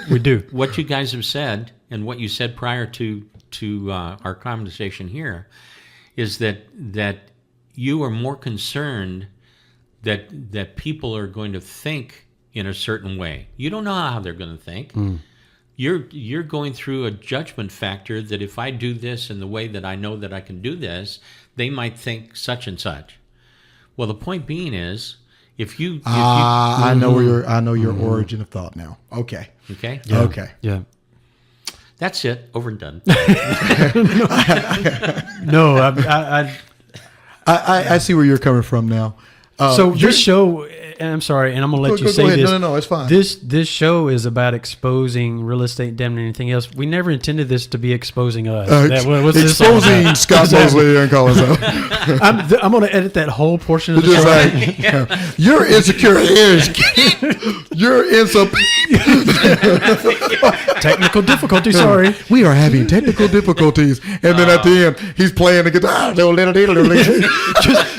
A: We do.
F: what you guys have said, and what you said prior to our conversation here, is that you are more concerned that people are going to think in a certain way. You don't know how they're going to think. You're going through a judgment factor that if I do this in the way that I know that I can do this, they might think such and such. Well, the point being is, if you
B: I know your origin of thought now. Okay.
F: okay,
A: Yeah.
B: Okay.
A: Yeah.
F: That's it. Over and done.
A: No,
B: I see where you're coming from now.
A: so this show, and I'm sorry, and I'm going to let you say
B: go ahead.
A: this.
B: No, it's fine.
A: This show is about exposing real estate, damn near anything else. We never intended this to be exposing us. What's this all
B: exposing
A: about?
B: Scott Mosley and Collins.
A: I'm going to edit that whole portion of the
B: Just
A: show.
B: like, you're insecure ears. You're in some.
A: Technical difficulty, sorry.
B: We are having technical difficulties, and then at the end, he's playing the guitar.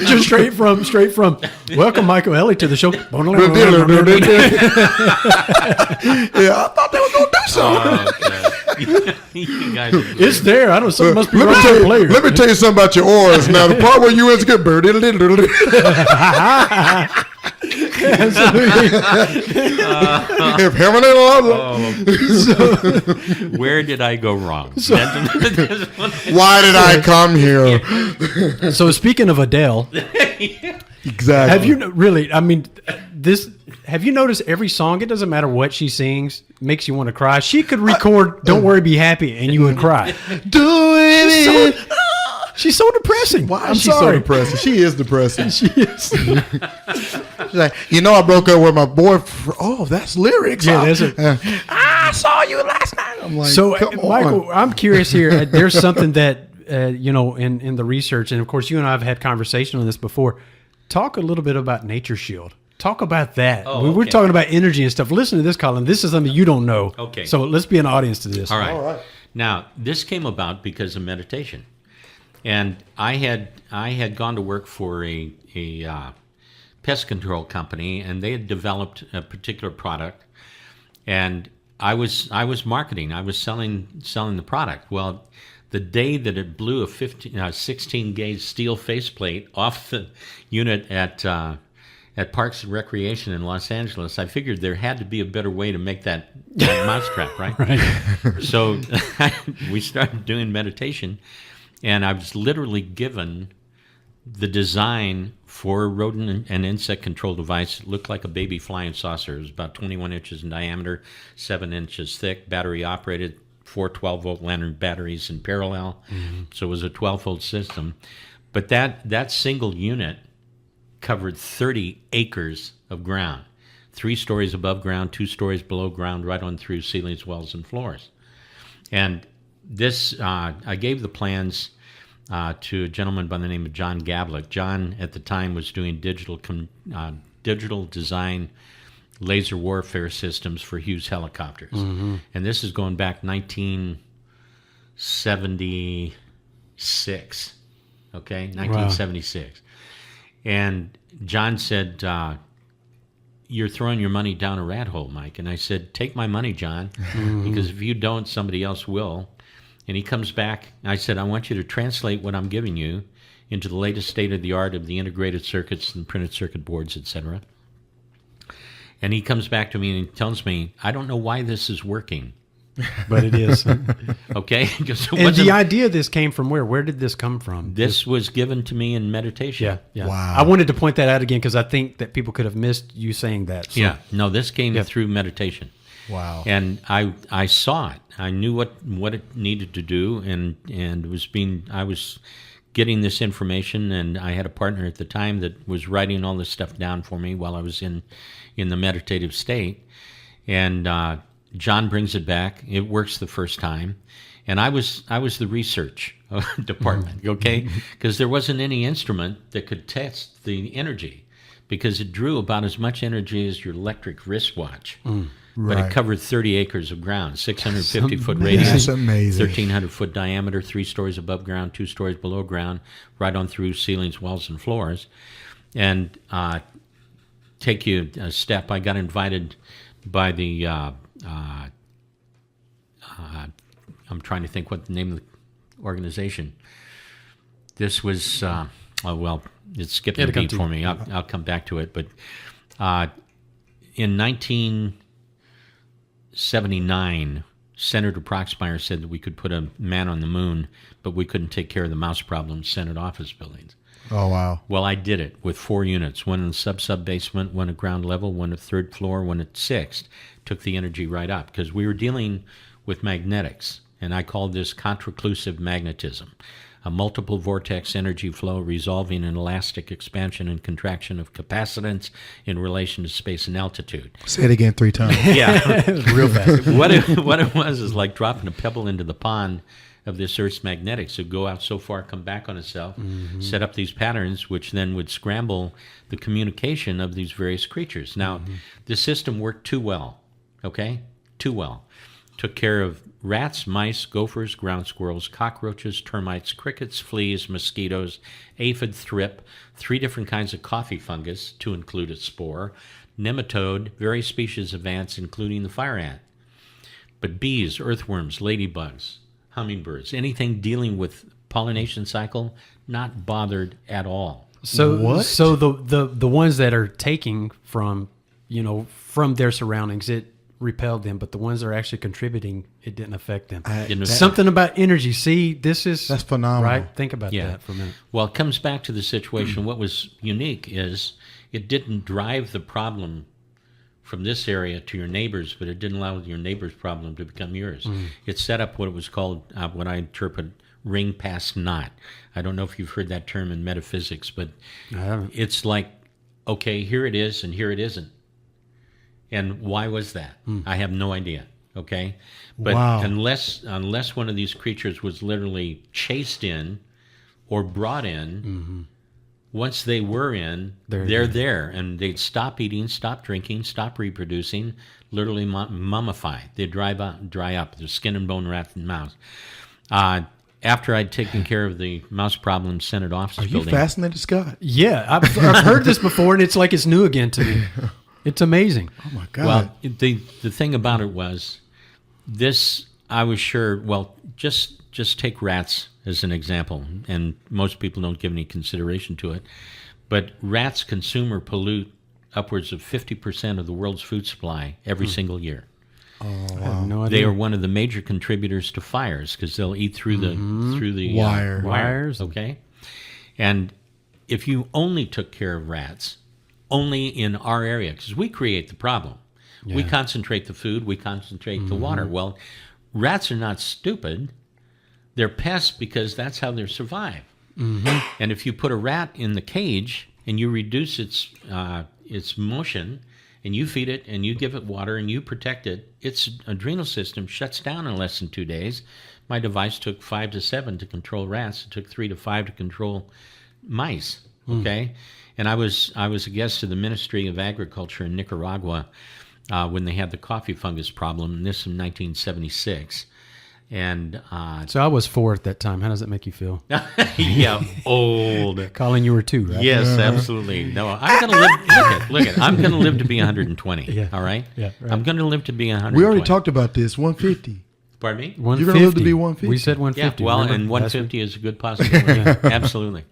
A: just straight from. Welcome, Michael Elley, to the show.
B: Yeah, I thought they was gonna do something.
F: You guys are
A: It's there. I don't know. Something must be wrong with the player.
B: Let me tell you something about your oars. Now, the part where you insecure, if heaven ain't allowed,
F: Where did I go wrong?
B: why did I come here?
A: So speaking of Adele,
B: Exactly.
A: have you really? I mean, this. Have you noticed every song? It doesn't matter what she sings, makes you want to cry. She could record "Don't Worry, Be Happy" and you would cry.
B: doing it?
A: She's so depressing.
B: Why
A: I'm
B: is she
A: sorry.
B: so depressing? She is depressing.
A: She is.
B: She's like, I broke up with my boyfriend. Oh, that's lyrics.
A: Yeah, that's it.
B: I saw you last night. I'm like,
A: So,
B: come on.
A: Michael, I'm curious here. There's something that in the research, and of course, you and I have had conversation on this before. Talk a little bit about Nature Shield. Talk about that.
F: Oh,
A: We're
F: okay.
A: talking about energy and stuff. Listen to this, Colin. This is something you don't know.
F: Okay.
A: So let's be an audience to this.
F: All right. Now, this came about because of meditation. And I had gone to work for a pest control company, and they had developed a particular product, and I was marketing. I was selling the product. Well, the day that it blew a 16 gauge steel faceplate off the unit at Parks and Recreation in Los Angeles, I figured there had to be a better way to make that mousetrap, right?
A: Right.
F: So we started doing meditation, and I was literally given the design for a rodent and insect control device. It looked like a baby flying saucer. It was about 21 inches in diameter, 7 inches thick, battery operated, 4 12-volt lantern batteries in parallel. Mm-hmm. So it was a 12-volt system. But that single unit covered 30 acres of ground, 3 stories above ground, 2 stories below ground, right on through ceilings, walls, and floors. And this, I gave the plans to a gentleman by the name of John Gavlik. John, at the time, was doing digital design laser warfare systems for Hughes helicopters. Mm-hmm. And this is going back 1976, okay? 1976. Wow. And John said, you're throwing your money down a rat hole, Mike. And I said, take my money, John, because if you don't, somebody else will. And he comes back, and I said, I want you to translate what I'm giving you into the latest state-of-the-art of the integrated circuits and printed circuit boards, etc. And he comes back to me and he tells me, I don't know why this is working.
A: But it is.
F: Okay?
A: And the idea of this came from where? Where did this come from?
F: This was given to me in meditation.
A: Yeah.
B: Wow.
A: I wanted to point that out again because I think that people could have missed you saying that. So.
F: Yeah. No, this came through meditation.
B: Wow.
F: And I saw it. I knew what it needed to do, and I was getting this information, and I had a partner at the time that was writing all this stuff down for me while I was in the meditative state. And John brings it back. It works the first time. And I was the research department, okay? Because there wasn't any instrument that could test the energy, because it drew about as much energy as your electric wristwatch. But it covered 30 acres of ground, 650-foot radius,
B: That's amazing.
F: 1,300-foot diameter, 3 stories above ground, 2 stories below ground, right on through ceilings, walls, and floors. And take you a step, I got invited by the, I'm trying to think what the name of the organization. This was, it's skipping a beat for me. I'll come back to it. But in 1979, Senator Proxmire said that we could put a man on the moon, but we couldn't take care of the mouse problem in Senate office buildings.
B: Oh, wow.
F: Well, I did it with 4 units, one in the sub-basement, one at ground level, one at 3rd floor, one at 6th. Took the energy right up because we were dealing with magnetics. and I call this contraclusive magnetism, a multiple vortex energy flow resolving an elastic expansion and contraction of capacitance in relation to space and altitude.
B: Say it again 3 times.
F: Yeah.
A: Real fast.
F: What it was is like dropping a pebble into the pond of this Earth's magnetics. It would go out so far, come back on itself, set up these patterns, which then would scramble the communication of these various creatures. Now, the system worked too well, okay? Too well. Took care of rats, mice, gophers, ground squirrels, cockroaches, termites, crickets, fleas, mosquitoes, aphid, thrip, 3 different kinds of coffee fungus, to include a spore, nematode, various species of ants, including the fire ant. But bees, earthworms, ladybugs, hummingbirds, anything dealing with pollination cycle, not bothered at all.
A: So
B: What?
A: So the ones that are taking from from their surroundings, it repelled them, but the ones that are actually contributing, it didn't affect them. Something about energy. See, that's
B: phenomenal.
A: right? Think about that for a minute.
F: Well, it comes back to the situation. What was unique is it didn't drive the problem from this area to your neighbors, but it didn't allow your neighbor's problem to become yours. It set up what it was called, what I interpret, ring past knot. I don't know if you've heard that term in metaphysics, but
A: I haven't.
F: it's like, okay, here it is and here it isn't. And why was that? I have no idea. Okay, but
B: Wow.
F: unless one of these creatures was literally chased in or brought in, once they were in, they're there, and they'd stop eating, stop drinking, stop reproducing, literally mummify. They'd dry up. Their skin and bone, rat and mouse. After I'd taken care of the mouse problem, Senate office
B: Are you
F: building.
B: fascinated, Scott?
A: Yeah, I've heard this before, and it's like it's new again to me. It's amazing.
B: Oh my God.
F: Well, the thing about it was, this, I was sure, well, just take rats as an example, and most people don't give any consideration to it, but rats consume or pollute upwards of 50% of the world's food supply every single year.
A: I have no idea.
F: They are one of the major contributors to fires because they'll eat through the
B: Wire.
A: Wires.
F: Okay, and if you only took care of rats, only in our area, because we create the problem. Yeah. We concentrate the food, we concentrate the water. Well, rats are not stupid. They're pests because that's how they survive. And if you put a rat in the cage and you reduce its motion, and you feed it and you give it water and you protect it, its adrenal system shuts down in less than 2 days. My device took 5 to 7 to control rats. It took 3 to 5 to control mice. Okay, and I was a guest of the Ministry of Agriculture in Nicaragua when they had the coffee fungus problem, and this in 1976. And
A: So I was 4 at that time. How does that make you feel?
F: yeah, old.
A: Colin, you were 2, right?
F: Yes, absolutely. No, I'm going to live. Look at. I'm going to live to be 120.
A: Yeah.
F: All right.
A: Yeah, right.
F: I'm going to live to be 120.
B: We already talked about this. 150.
F: Pardon me?
A: 150.
B: You're gonna live to be 150.
A: We said
F: Yeah.
A: 150.
F: Well,
A: remember?
F: and 150 is a good possibility. Absolutely.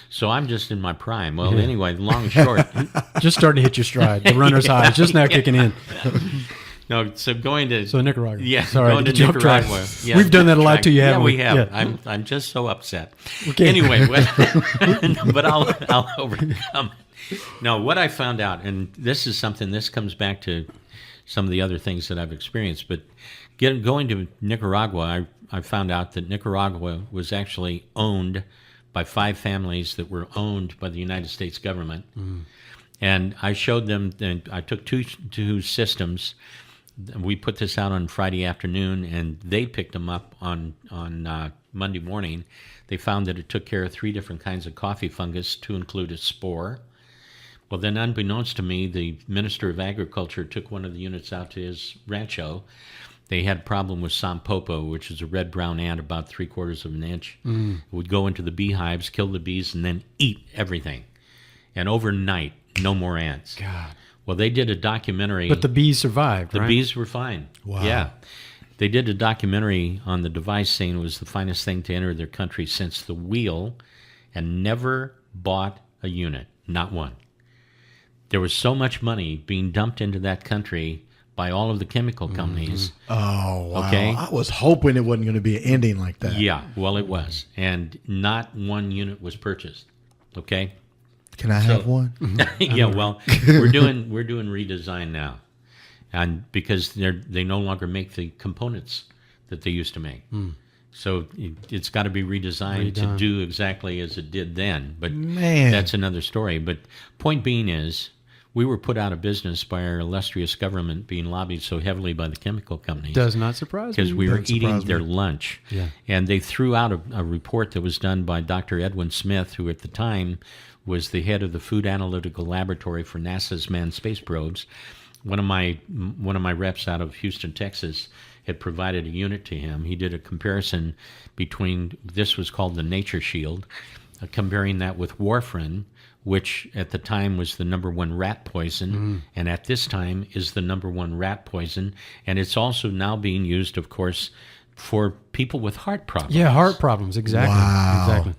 F: So I'm just in my prime. Well, anyway, long and short.
A: Just starting to hit your stride. The runner's high is just now kicking in.
F: No, so going to
A: So Nicaragua.
F: Yeah,
A: Sorry,
F: going to
A: to jump track.
F: Nicaragua. Yeah,
A: We've done that a lot to you, haven't we?
F: Yeah, we have.
A: Yeah.
F: I'm just so upset.
A: Okay.
F: Anyway, but I'll overcome it. No, what I found out, and this is something, this comes back to some of the other things that I've experienced, but going to Nicaragua, I found out that Nicaragua was actually owned by 5 families that were owned by the United States government. And I showed them, and I took two systems. We put this out on Friday afternoon, and they picked them up on Monday morning. They found that it took care of 3 different kinds of coffee fungus, to include a spore. Well, then, unbeknownst to me, the Minister of Agriculture took one of the units out to his rancho. They had a problem with Sampopo, which is a red-brown ant about 3/4 of an inch. It would go into the beehives, kill the bees, and then eat everything. And overnight, no more ants.
A: God.
F: Well, they did a documentary.
A: But the bees survived,
F: The
A: right?
F: bees were fine.
B: Wow.
F: Yeah. They did a documentary on the device saying it was the finest thing to enter their country since the wheel, and never bought a unit, not one. There was so much money being dumped into that country by all of the chemical companies.
B: Oh, wow.
F: Okay.
B: I was hoping it wasn't going to be an ending like that.
F: Yeah, well, it was. And not one unit was purchased. Okay?
B: Can I have one?
F: Yeah, well, we're doing redesign now. And because they no longer make the components that they used to make. So it's got to be redesigned to do exactly as it did then. But that's another story. But point being is, we were put out of business by our illustrious government being lobbied so heavily by the chemical companies.
A: Does not surprise me.
F: Because we were eating their lunch. Yeah. And they threw out a report that was done by Dr. Edwin Smith, who at the time was the head of the Food Analytical Laboratory for NASA's manned space probes. One of my reps out of Houston, Texas, had provided a unit to him. He did a comparison between, this was called the Nature Shield, comparing that with warfarin, which at the time was the number one rat poison, and at this time is the number one rat poison. And it's also now being used, of course, for people with heart problems.
A: Yeah, heart problems, exactly.
B: Wow.
A: Exactly.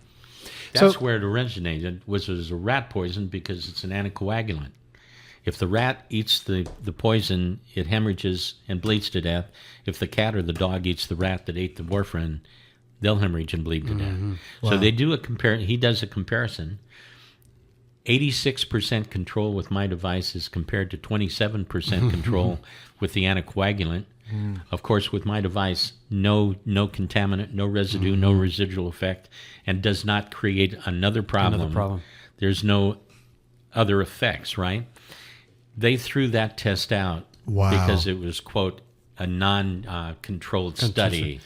F: That's where it originated, was as a rat poison because it's an anticoagulant. If the rat eats the poison, it hemorrhages and bleeds to death. If the cat or the dog eats the rat that ate the warfarin, they'll hemorrhage and bleed to death. Wow. So they do he does a comparison. 86% control with my device is compared to 27% control with the anticoagulant. Of course, with my device, no contaminant, no residue, no residual effect, and does not create another problem. There's no other effects, right? They threw that test out because it was, quote, a non-controlled study.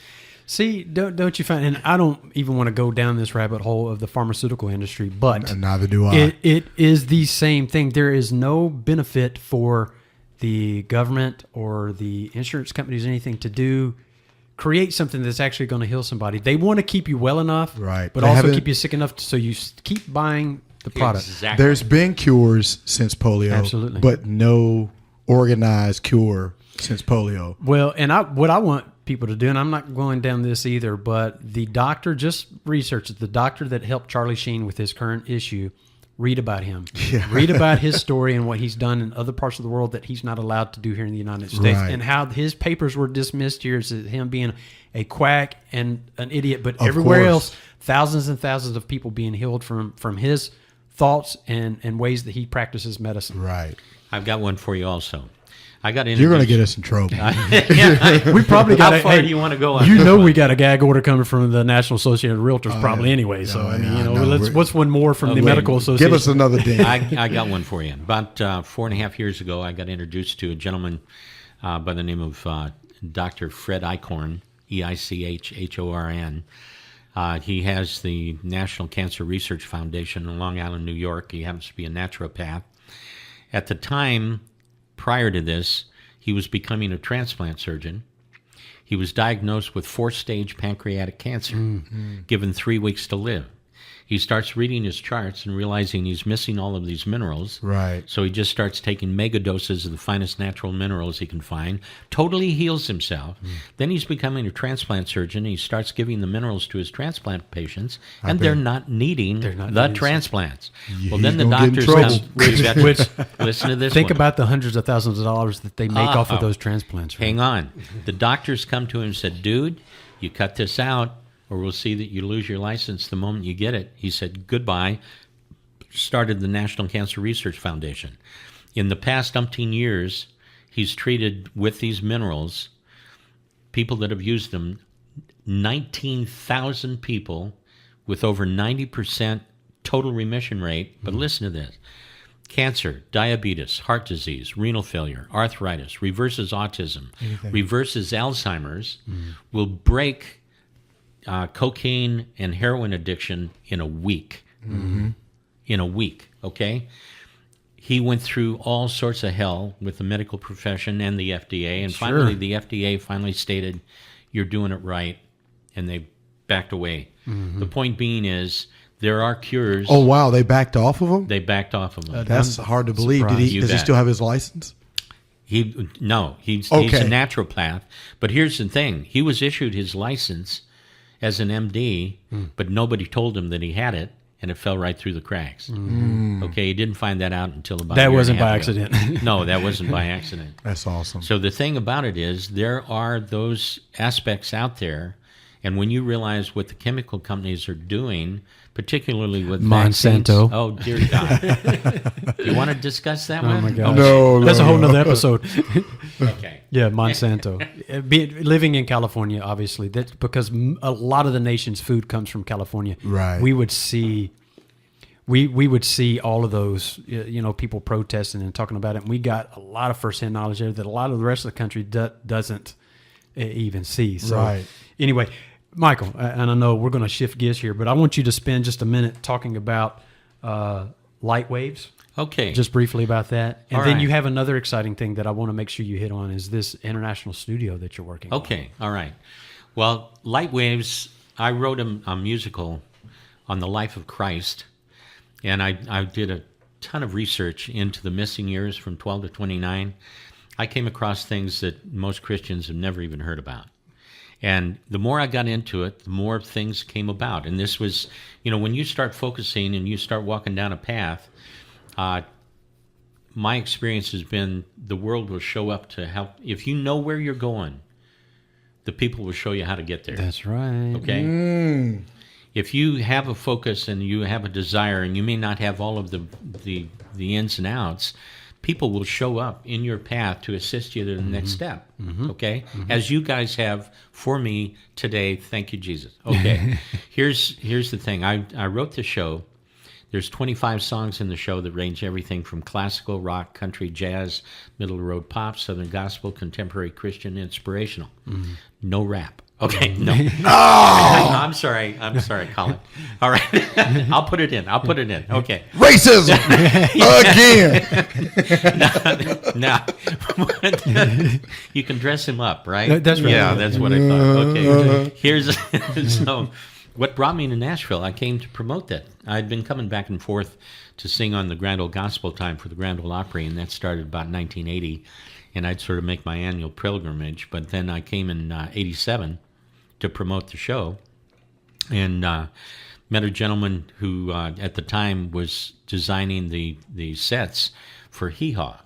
A: See, don't you find, and I don't even want to go down this rabbit hole of the pharmaceutical industry, but
B: and neither do I.
A: It is the same thing. There is no benefit for the government or the insurance companies, anything to create something that's actually going to heal somebody. They want to keep you well enough,
B: right?
A: But also keep you sick enough so you keep buying the product.
F: Exactly.
B: There's been cures since polio,
A: absolutely,
B: but no organized cure since polio.
A: Well, and what I want people to do, and I'm not going down this either, but the doctor, just research it. The doctor that helped Charlie Sheen with his current issue, read about him. Yeah. Read about his story and what he's done in other parts of the world that he's not allowed to do here in the United States, and how his papers were dismissed here as him being a quack and an idiot, but everywhere else, thousands and thousands of people being healed from his thoughts and ways that he practices medicine.
B: Right.
F: I've got one for you also. I got
B: You're going to get us in trouble.
A: We probably got.
F: How far do you want to go on?
A: You know, we got a gag order coming from the National Association of Realtors, probably anyway. So I mean, what's one more from the Medical Association?
B: Give us another ding.
F: I got one for you. About 4.5 years ago, I got introduced to a gentleman by the name of Dr. Fred Eichhorn, Eichhorn. He has the National Cancer Research Foundation in Long Island, New York. He happens to be a naturopath. At the time, prior to this, he was becoming a transplant surgeon. He was diagnosed with 4-stage pancreatic cancer, given 3 weeks to live. He starts reading his charts and realizing he's missing all of these minerals.
B: Right.
F: So he just starts taking mega doses of the finest natural minerals he can find, totally heals himself. Then he's becoming a transplant surgeon. He starts giving the minerals to his transplant patients, and they're not needing the transplants. Well, then the doctors come. Listen to this.
A: Think about the hundreds of thousands of dollars that they make off of those transplants. Right?
F: Hang on. The doctors come to him and said, dude, you cut this out, or we'll see that you lose your license the moment you get it. He said, goodbye, started the National Cancer Research Foundation. In the past umpteen years, he's treated with these minerals, people that have used them, 19,000 people with over 90% total remission rate. But listen to this. Cancer, diabetes, heart disease, renal failure, arthritis, reverses autism, reverses Alzheimer's, will break cocaine and heroin addiction in a week. In a week, okay? He went through all sorts of hell with the medical profession and the FDA, and finally the FDA finally stated, you're doing it right, and they backed away. The point being is, there are cures.
B: Oh, wow, they backed off of him?
F: They backed off of him.
B: That's hard to believe. Does he still have his license?
F: He's a naturopath, but here's the thing. He was issued his license as an MD, but nobody told him that he had it, and it fell right through the cracks. Okay, he didn't find that out until about a year
A: That wasn't
F: and a
A: by
F: half ago.
A: accident.
F: No, that wasn't by accident.
B: That's awesome.
F: So the thing about it is, there are those aspects out there, And when you realize what the chemical companies are doing, particularly with
A: Monsanto.
F: vaccines, oh dear God, you want to discuss that one?
A: Oh my gosh.
B: No,
A: That's a whole
B: no.
A: nother episode.
F: Okay.
A: Yeah, Monsanto. Living in California, obviously, that's because a lot of the nation's food comes from California.
B: Right.
A: We would see all of those, people protesting and talking about it. And we got a lot of firsthand knowledge there that a lot of the rest of the country doesn't even see. So
B: Right.
A: Anyway, Michael, and I know we're going to shift gears here, but I want you to spend just a minute talking about light waves.
F: Okay.
A: Just briefly about that. And
F: All
A: then
F: right.
A: you have another exciting thing that I want to make sure you hit on is this international studio that you're working on.
F: Okay, all right. Well, Light Waves, I wrote a musical on the life of Christ, and I did a ton of research into the missing years from 12 to 29. I came across things that most Christians have never even heard about. And the more I got into it, the more things came about. And this was, when you start focusing and you start walking down a path, my experience has been the world will show up to help. If you know where you're going, the people will show you how to get there.
A: That's right.
F: Okay? If you have a focus and you have a desire, and you may not have all of the ins and outs, people will show up in your path to assist you to the next step. Okay? As you guys have for me today. Thank you, Jesus. Okay. Here's the thing. I wrote the show. There's 25 songs in the show that range everything from classical, rock, country, jazz, middle of the road pop, southern gospel, contemporary Christian, inspirational. No rap. Okay, no. I'm sorry, Colin. All right, I'll put it in. Okay.
B: Racism again.
F: Now, you can dress him up, right?
A: That's right.
F: Yeah, that's what I thought. Okay, here's so. What brought me to Nashville, I came to promote that. I'd been coming back and forth to sing on the Grand Ole Gospel Time for the Grand Ole Opry, and that started about 1980, and I'd sort of make my annual pilgrimage. But then I came in 87 to promote the show, and met a gentleman who at the time was designing the sets for Hee Haw.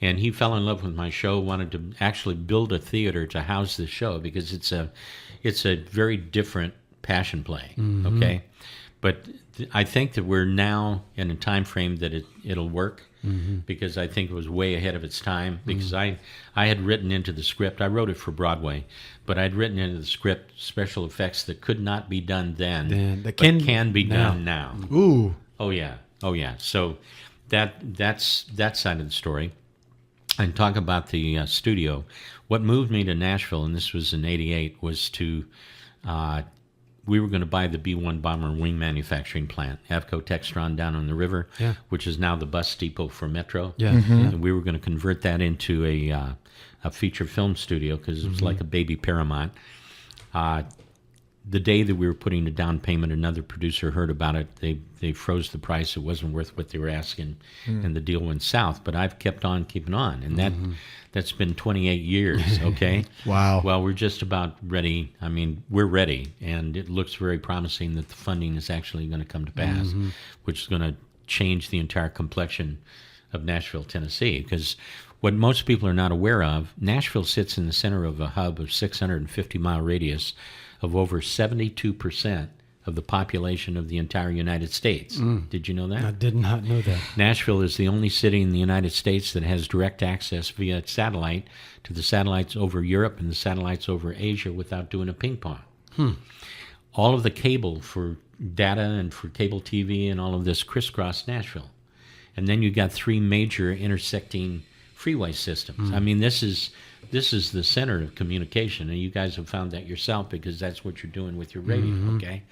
F: And he fell in love with my show, wanted to actually build a theater to house the show because it's a very different passion play, okay? But I think that we're now in a time frame that it'll work because I think it was way ahead of its time because I had written into the script, I wrote it for Broadway, but I'd written into the script special effects that could not be done then, but can be done now.
B: Ooh.
F: Oh yeah. So that's that side of the story. And talk about the studio. What moved me to Nashville, and this was in '88, was to we were going to buy the B-1 bomber wing manufacturing plant, Avco Textron down on the river, which is now the bus depot for Metro. And we were going to convert that into a feature film studio because it was like a baby Paramount. The day that we were putting the down payment, another producer heard about it. They froze the price. It wasn't worth what they were asking, and the deal went south. But I've kept on keeping on, and that's been 28 years, okay?
B: Wow.
F: Well, we're just about ready. I mean, we're ready, and it looks very promising that the funding is actually going to come to pass, which is going to change the entire complexion of Nashville, Tennessee. Because what most people are not aware of, Nashville sits in the center of a hub of 650-mile radius of over 72% of the population of the entire United States. Did you know that?
A: I did not know that.
F: Nashville is the only city in the United States that has direct access via satellite to the satellites over Europe and the satellites over Asia without doing a ping pong. All of the cable for data and for cable TV and all of this crisscross Nashville. And then you got 3 major intersecting freeway systems. I mean, this is the center of communication, and you guys have found that yourself because that's what you're doing with your radio, okay?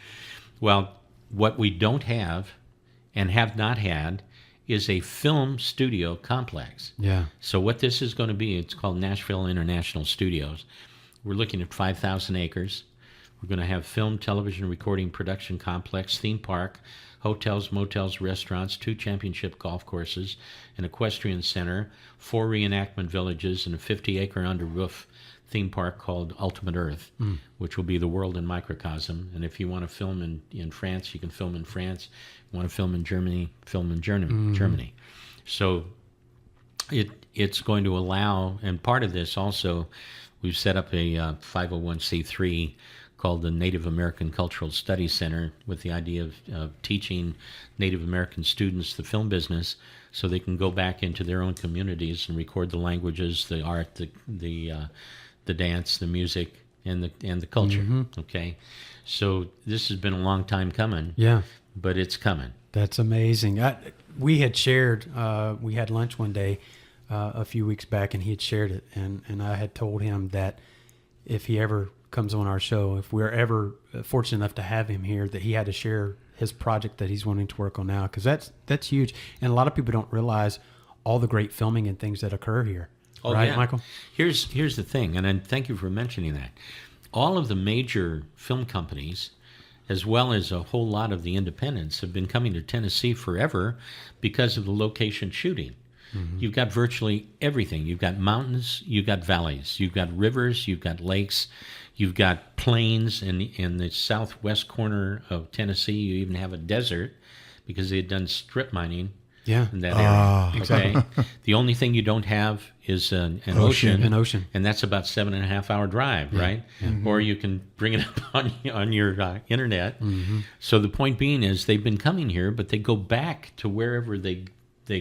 F: Well, what we don't have and have not had is a film studio complex.
A: Yeah.
F: So what this is going to be, it's called Nashville International Studios. We're looking at 5,000 acres. We're going to have film, television, recording, production complex, theme park, hotels, motels, restaurants, 2 championship golf courses, an equestrian center, 4 reenactment villages, and a 50-acre under-roof theme park called Ultimate Earth, which will be the world in microcosm. And if you want to film in France, you can film in France. You want to film in Germany, film in Germany. So it's going to allow, and part of this also, we've set up a 501c3 called the Native American Cultural Studies Center, with the idea of teaching Native American students the film business so they can go back into their own communities and record the languages, the art, the dance, the music, and the culture. Okay, so this has been a long time coming.
A: Yeah,
F: but it's coming.
A: That's amazing. We had shared. We had lunch one day a few weeks back, and he had shared it, and I had told him that if he ever comes on our show, if we're ever fortunate enough to have him here, that he had to share his project that he's wanting to work on now, because that's huge, and a lot of people don't realize all the great filming and things that occur here.
F: Oh,
A: right,
F: yeah.
A: Michael?
F: Here's the thing, and thank you for mentioning that. All of the major film companies, as well as a whole lot of the independents, have been coming to Tennessee forever because of the location shooting. You've got virtually everything. You've got mountains, you've got valleys, you've got rivers, you've got lakes, you've got plains. In the southwest corner of Tennessee, you even have a desert because they had done strip mining in that area.
A: Exactly.
F: Okay? The only thing you don't have is an ocean.
A: An ocean.
F: And that's about 7.5 hour drive, right? Or you can bring it up on your internet. So the point being is they've been coming here, but they go back to wherever they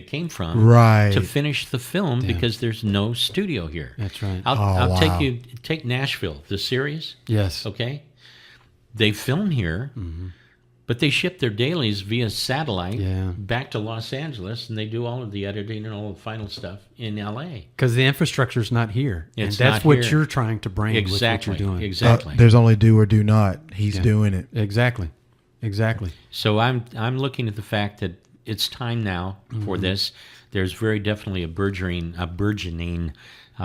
F: came from to finish the film because there's no studio here.
A: That's right.
F: I'll take Nashville, the series.
A: Yes.
F: Okay. They film here, but they ship their dailies via satellite back to Los Angeles, and they do all of the editing and all the final stuff in L.A.
A: Because the infrastructure's not here.
F: It's
A: and that's
F: not
A: what
F: here.
A: you're trying to bring with what you're doing.
F: Exactly.
B: There's only do or do not. He's doing it.
A: Exactly.
F: So I'm looking at the fact that it's time now for this. There's very definitely a burgeoning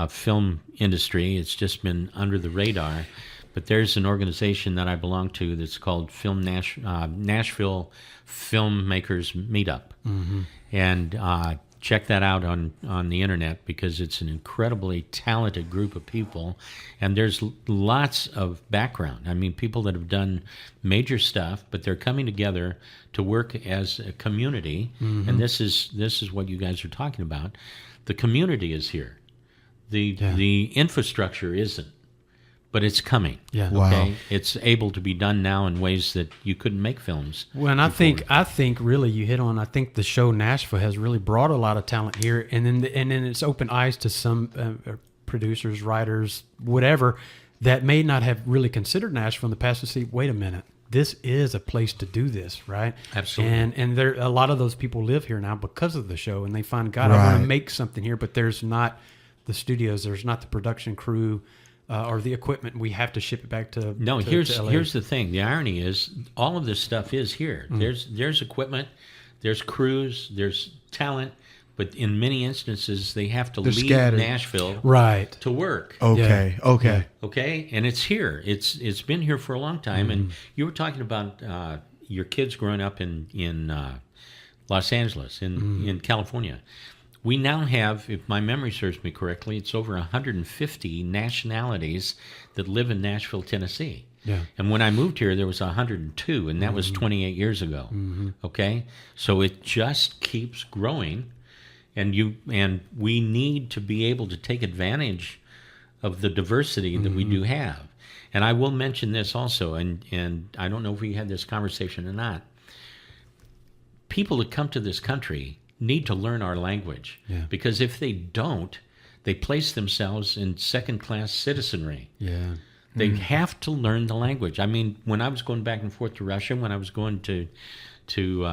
F: film industry. It's just been under the radar. But there's an organization that I belong to that's called Nashville Filmmakers Meetup. And check that out on the internet, because it's an incredibly talented group of people. And there's lots of background. I mean, people that have done major stuff, but they're coming together to work as a community. And this is what you guys are talking about. The community is here. The infrastructure isn't. But it's coming.
A: Yeah.
F: Okay. It's able to be done now in ways that you couldn't make films.
A: Well, and I think really you hit on. I think the show Nashville has really brought a lot of talent here, and then it's opened eyes to some producers, writers, whatever, that may not have really considered Nashville in the past to see. Wait a minute, this is a place to do this, right?
F: Absolutely.
A: And there a lot of those people live here now because of the show, and they find, God, I want to make something here, but there's not the studios, there's not the production crew. Or the equipment, we have to ship it back to.
F: No,
A: to LA.
F: Here's the thing. The irony is, all of this stuff is here. There's equipment, there's crews, there's talent, but in many instances they have to leave
B: scattered.
F: Nashville to work.
B: Okay.
F: Okay, and it's here. It's been here for a long time. And you were talking about your kids growing up in Los Angeles, in California. We now have, if my memory serves me correctly, it's over 150 nationalities that live in Nashville, Tennessee.
A: Yeah.
F: And when I moved here, there was 102, and that was 28 years ago. Okay? So it just keeps growing, and we need to be able to take advantage of the diversity that we do have. And I will mention this also, and I don't know if we had this conversation or not. People that come to this country need to learn our language, because if they don't, they place themselves in second-class citizenry.
A: Yeah.
F: They have to learn the language. I mean, when I was going back and forth to Russia, when I was going to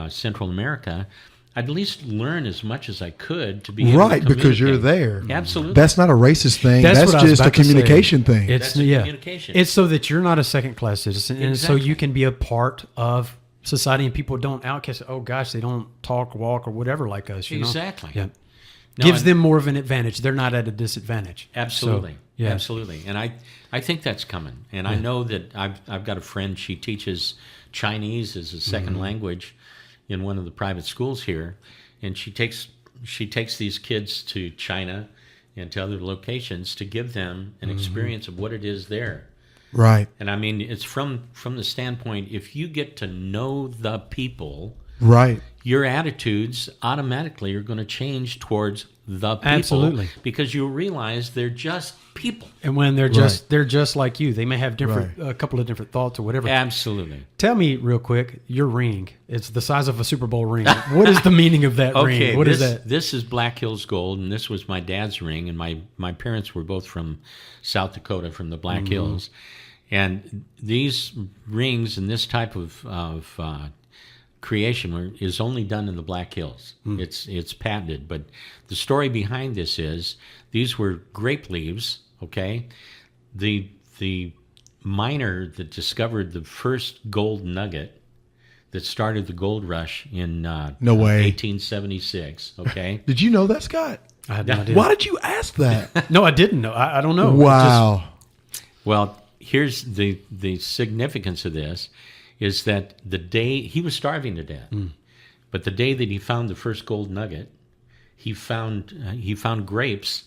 F: Central America, I'd at least learn as much as I could to be able to
B: because you're there.
F: Absolutely.
B: That's not a racist thing. That's
A: what I was
B: just a
A: about to say.
B: communication thing.
F: That's communication.
A: It's so that you're not a second-class citizen, and so
F: Exactly.
A: you can be a part of society, and people don't outcast. Oh gosh, they don't talk, walk, or whatever like us. You
F: Exactly.
A: know? Yeah.
F: No,
A: Gives them more of an advantage. They're not at a disadvantage.
F: Absolutely.
A: So,
F: Absolutely. And I think that's coming. And I know that I've got a friend, she teaches Chinese as a second language in one of the private schools here. And she takes these kids to China and to other locations to give them an experience of what it is there.
B: Right.
F: And I mean, it's from the standpoint, if you get to know the people,
B: Right.
F: your attitudes automatically are going to change towards the people.
A: Absolutely.
F: Because you realize they're just people.
A: And when they're just like you, they may have a couple of different thoughts or whatever.
F: Absolutely.
A: Tell me real quick, your ring. It's the size of a Super Bowl ring. What is the meaning of that ring? What is that?
F: This is Black Hills Gold, and this was my dad's ring. And my parents were both from South Dakota, from the Black Hills. And these rings and this type of creation is only done in the Black Hills. It's patented. But the story behind this is these were grape leaves. Okay, the miner that discovered the first gold nugget that started the gold rush in
B: No way.
F: 1876. Okay,
B: Did you know that, Scott?
A: I had no idea.
B: Why did you ask that?
A: No, I didn't know. I don't know.
B: Wow.
F: well, here's the significance of this is that the day he was starving to death, but the day that he found the first gold nugget, he found grapes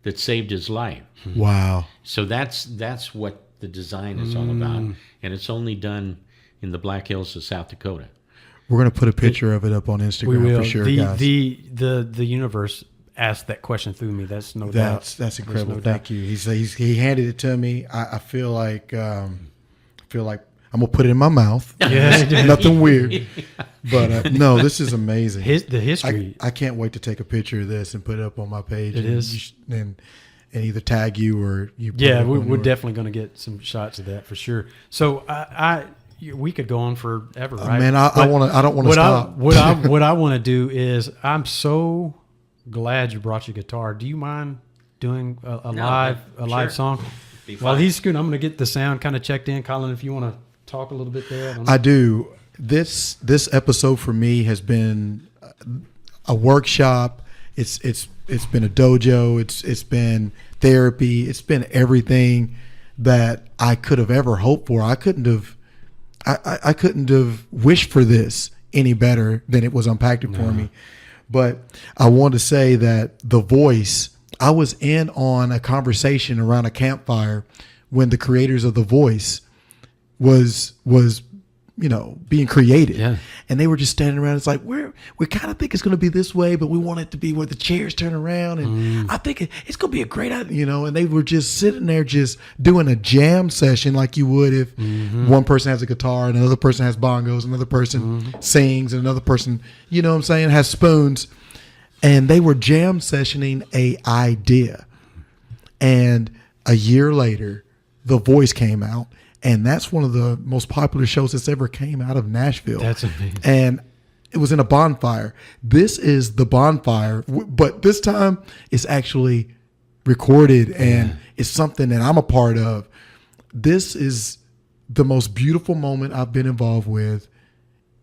F: that saved his life.
B: Wow.
F: So that's what the design is all about, and it's only done in the Black Hills of South Dakota.
B: We're going to put a picture of it up on Instagram for sure, guys.
A: The universe asked that question through me. That's no doubt.
B: That's incredible.
A: No
B: Thank you. He handed it to me. I feel like I'm gonna put it in my mouth.
A: Yeah.
B: Nothing weird. But no, this is amazing.
A: The history.
B: I can't wait to take a picture of this and put it up on my page.
A: It is.
B: And either tag you or you. Put
A: Yeah,
B: it up on
A: we're
B: yours.
A: definitely going to get some shots of that for sure. So we could go on forever, right?
B: Man, I don't want to stop.
A: What I want to do is, I'm so glad you brought your guitar. Do you mind doing a live
F: sure.
A: song?
F: Be
A: While
F: fine.
A: he's scooting, I'm going to get the sound kind of checked in. Colin, if you want to talk a little bit there. I don't know.
B: I do. This episode for me has been a workshop. It's been a dojo. It's been therapy. It's been everything that I could have ever hoped for. I couldn't have wished for this any better than it was unpacked for me. But I want to say that the voice, I was in on a conversation around a campfire when the creators of The Voice was being created.
A: Yeah.
B: And they were just standing around. It's like, we kind of think it's going to be this way, but we want it to be where the chairs turn around. And I think it's going to be a great idea, and they were just sitting there just doing a jam session like you would if one person has a guitar and another person has bongos, another person sings, and another person, has spoons. And they were jam sessioning a idea. And a year later, The Voice came out. And that's one of the most popular shows that's ever came out of Nashville.
A: That's amazing.
B: And it was in a bonfire. This is the bonfire, but this time it's actually recorded and it's something that I'm a part of. This is the most beautiful moment I've been involved with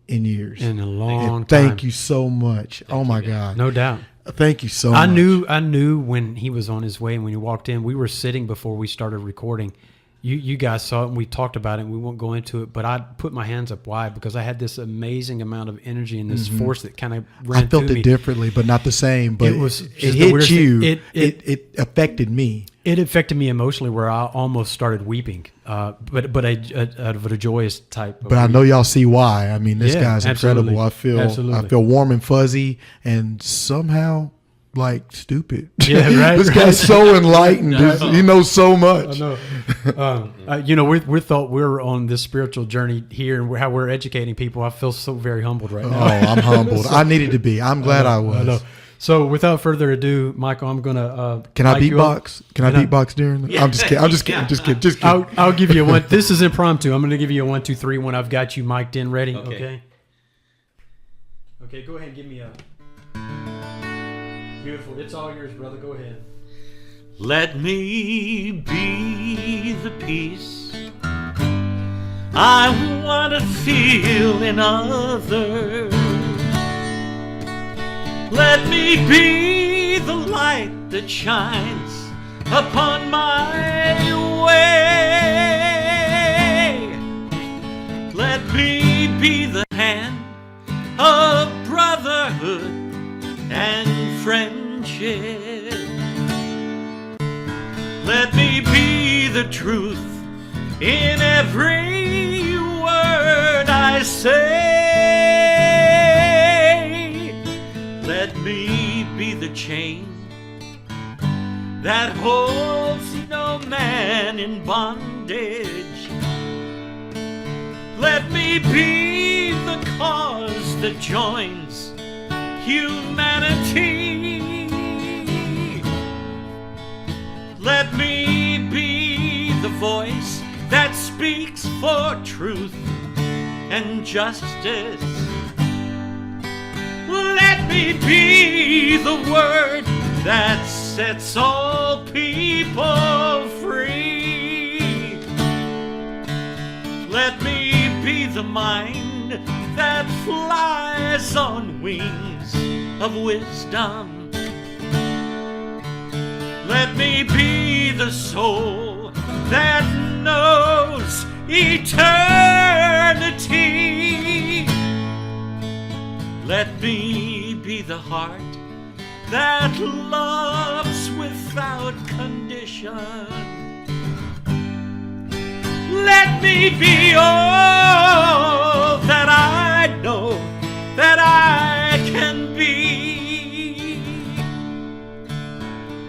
B: in years.
A: In a long time.
B: Thank you so much. Oh my God.
A: No doubt.
B: Thank you so much.
A: I knew when he was on his way, and when he walked in, we were sitting before we started recording. You guys saw it, and we talked about it, and we won't go into it, but I put my hands up wide because I had this amazing amount of energy and this force that kind of ran through me.
B: I felt it differently, but not the same. But
A: it
B: hit you. It affected me.
A: It affected me emotionally, where I almost started weeping, but out of a joyous type.
B: But I know y'all see why. I mean, this guy's
A: absolutely.
B: incredible. I feel warm and fuzzy, and somehow like stupid.
A: Yeah, right.
B: This guy's so enlightened. He knows so much.
A: I know. We're on this spiritual journey here, and how we're educating people. I feel so very humbled right now.
B: Oh, I'm humbled. I needed to be. I'm glad I was.
A: I know. So without further ado, Michael, I'm gonna.
B: Can I beatbox? Can I beatbox during? Yeah. I'm just kidding. I'm just kidding.
A: I'll give you one. This is impromptu. I'm gonna give you a 1, 2, 3 when I've got you mic'd in, ready. Okay. Go ahead and give me a. Beautiful. It's all yours, brother. Go ahead.
F: Let me be the peace I want to feel in others. Let me be the light that shines upon my way. Let me be the hand of brotherhood and friendship. Let me be the truth in every word I say. Let me be the change that holds no man in bondage. Let me be the cause that joins humanity. Let me be the voice that speaks for truth and justice. Let me be the word that sets all people free. Let me be the mind that flies on wings of wisdom. Let me be the soul that knows eternity. Let me be the heart that loves without condition. Let me be all that I know that I can be.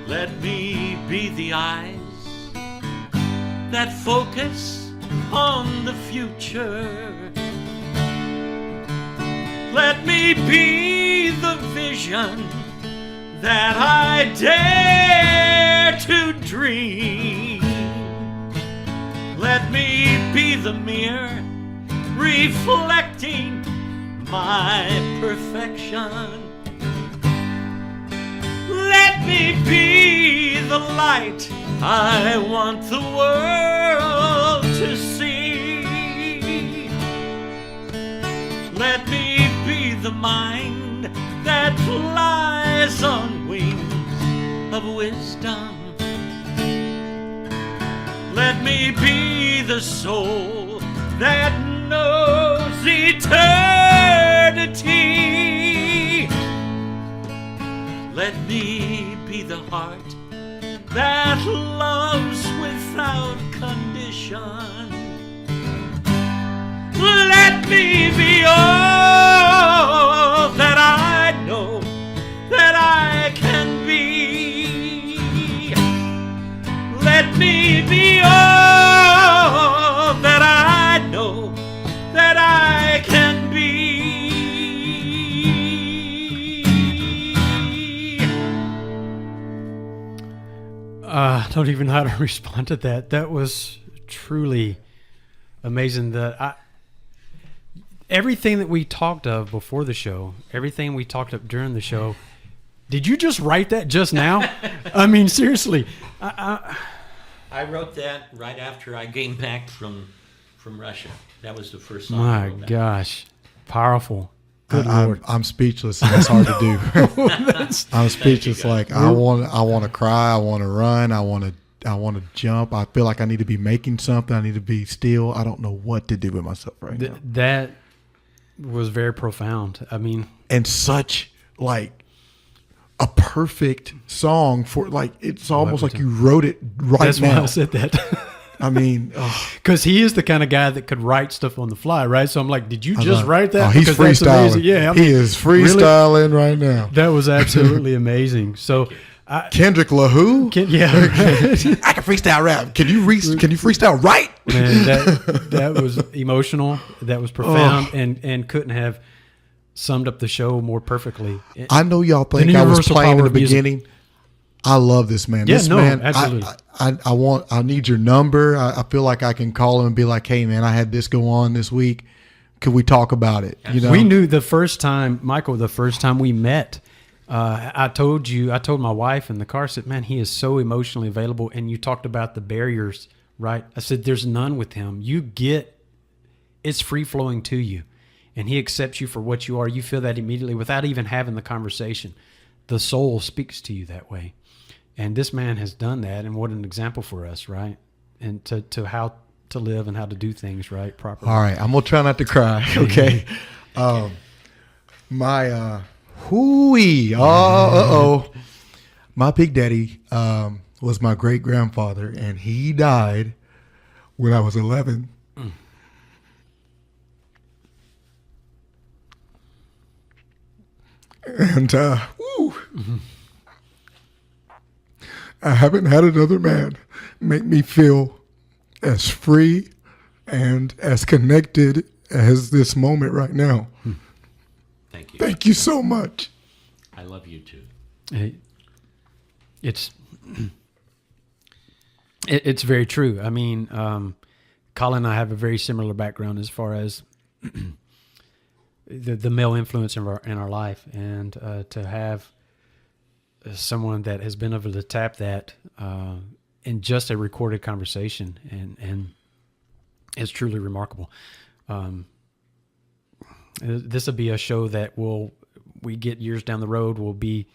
F: Let me be the eyes that focus on the future. Let me be the vision that I dare to dream. Let me be the mirror reflecting my perfection. Let me be the light I want the world to see. Let me be the mind that flies on wings of wisdom. Let me be the soul that knows eternity. Let me be the heart that loves without condition. Let me be all that I know that I can be. Let me be all that I know that I can be.
A: I don't even know how to respond to that. That was truly amazing. Everything that we talked of before the show, everything we talked of during the show, did you just write that just now? I mean, seriously.
F: I wrote that right after I came back from Russia. That was the first song.
A: My gosh. Powerful. Good Lord.
B: I'm speechless, and that's hard to do. I'm speechless. Like I want to cry. I want to run. I want to jump. I feel like I need to be making something. I need to be still. I don't know what to do with myself right now.
A: That was very profound. I mean,
B: and such like a perfect song for like it's almost like you wrote it right
A: that's
B: now.
A: Why I said that.
B: I mean,
A: because he is the kind of guy that could write stuff on the fly, right? So I'm like, did you just write that?
B: Oh, he's
A: because
B: freestyling.
A: Yeah, I mean,
B: he is freestyling right now.
A: That was absolutely amazing. So,
B: Kendrick LaHoo?
A: Yeah,
B: I can freestyle rap. Can you freestyle right?
A: Man, that was emotional. That was profound, and couldn't have summed up the show more perfectly.
B: I know y'all think I was playing in the beginning. I love this man.
A: Yeah,
B: this
A: no,
B: man,
A: absolutely.
B: I need your number. I feel like I can call him and be like, hey man, I had this go on this week. Could we talk about it? You know,
A: we knew the first time, Michael, the first time we met, I told my wife in the car, I said, man, he is so emotionally available. And you talked about the barriers, right? I said, there's none with him. It's free flowing to you, and he accepts you for what you are. You feel that immediately without even having the conversation. The soul speaks to you that way. And this man has done that, and what an example for us, right? And to how to live and how to do things right properly.
B: All right, I'm gonna try not to cry. Okay, my my big daddy was my great grandfather, and he died when I was 11. And
C: I haven't had another man make me feel as free and as connected as this moment right now.
F: Thank you.
C: Thank you so much.
F: I love you too.
A: It's very true. I mean, Colin and I have a very similar background as far as the male influence in our life, and to have someone that has been able to tap that in just a recorded conversation, and it's truly remarkable. This will be a show that we get years down the road will be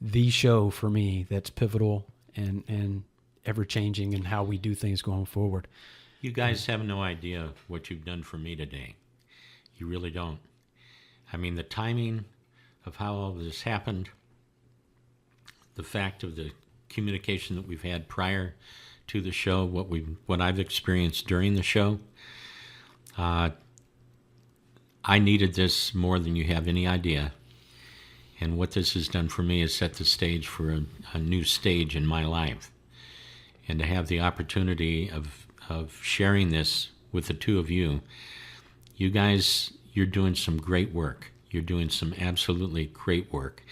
A: the show for me that's pivotal and ever changing in how we do things going forward.
F: You guys have no idea what you've done for me today. You really don't. I mean, the timing of how all this happened, the fact of the communication that we've had prior to the show, what I've experienced during the show, I needed this more than you have any idea. And what this has done for me is set the stage for a new stage in my life. And to have the opportunity of sharing this with the two of you, you guys, you're doing some great work. You're doing some absolutely great work.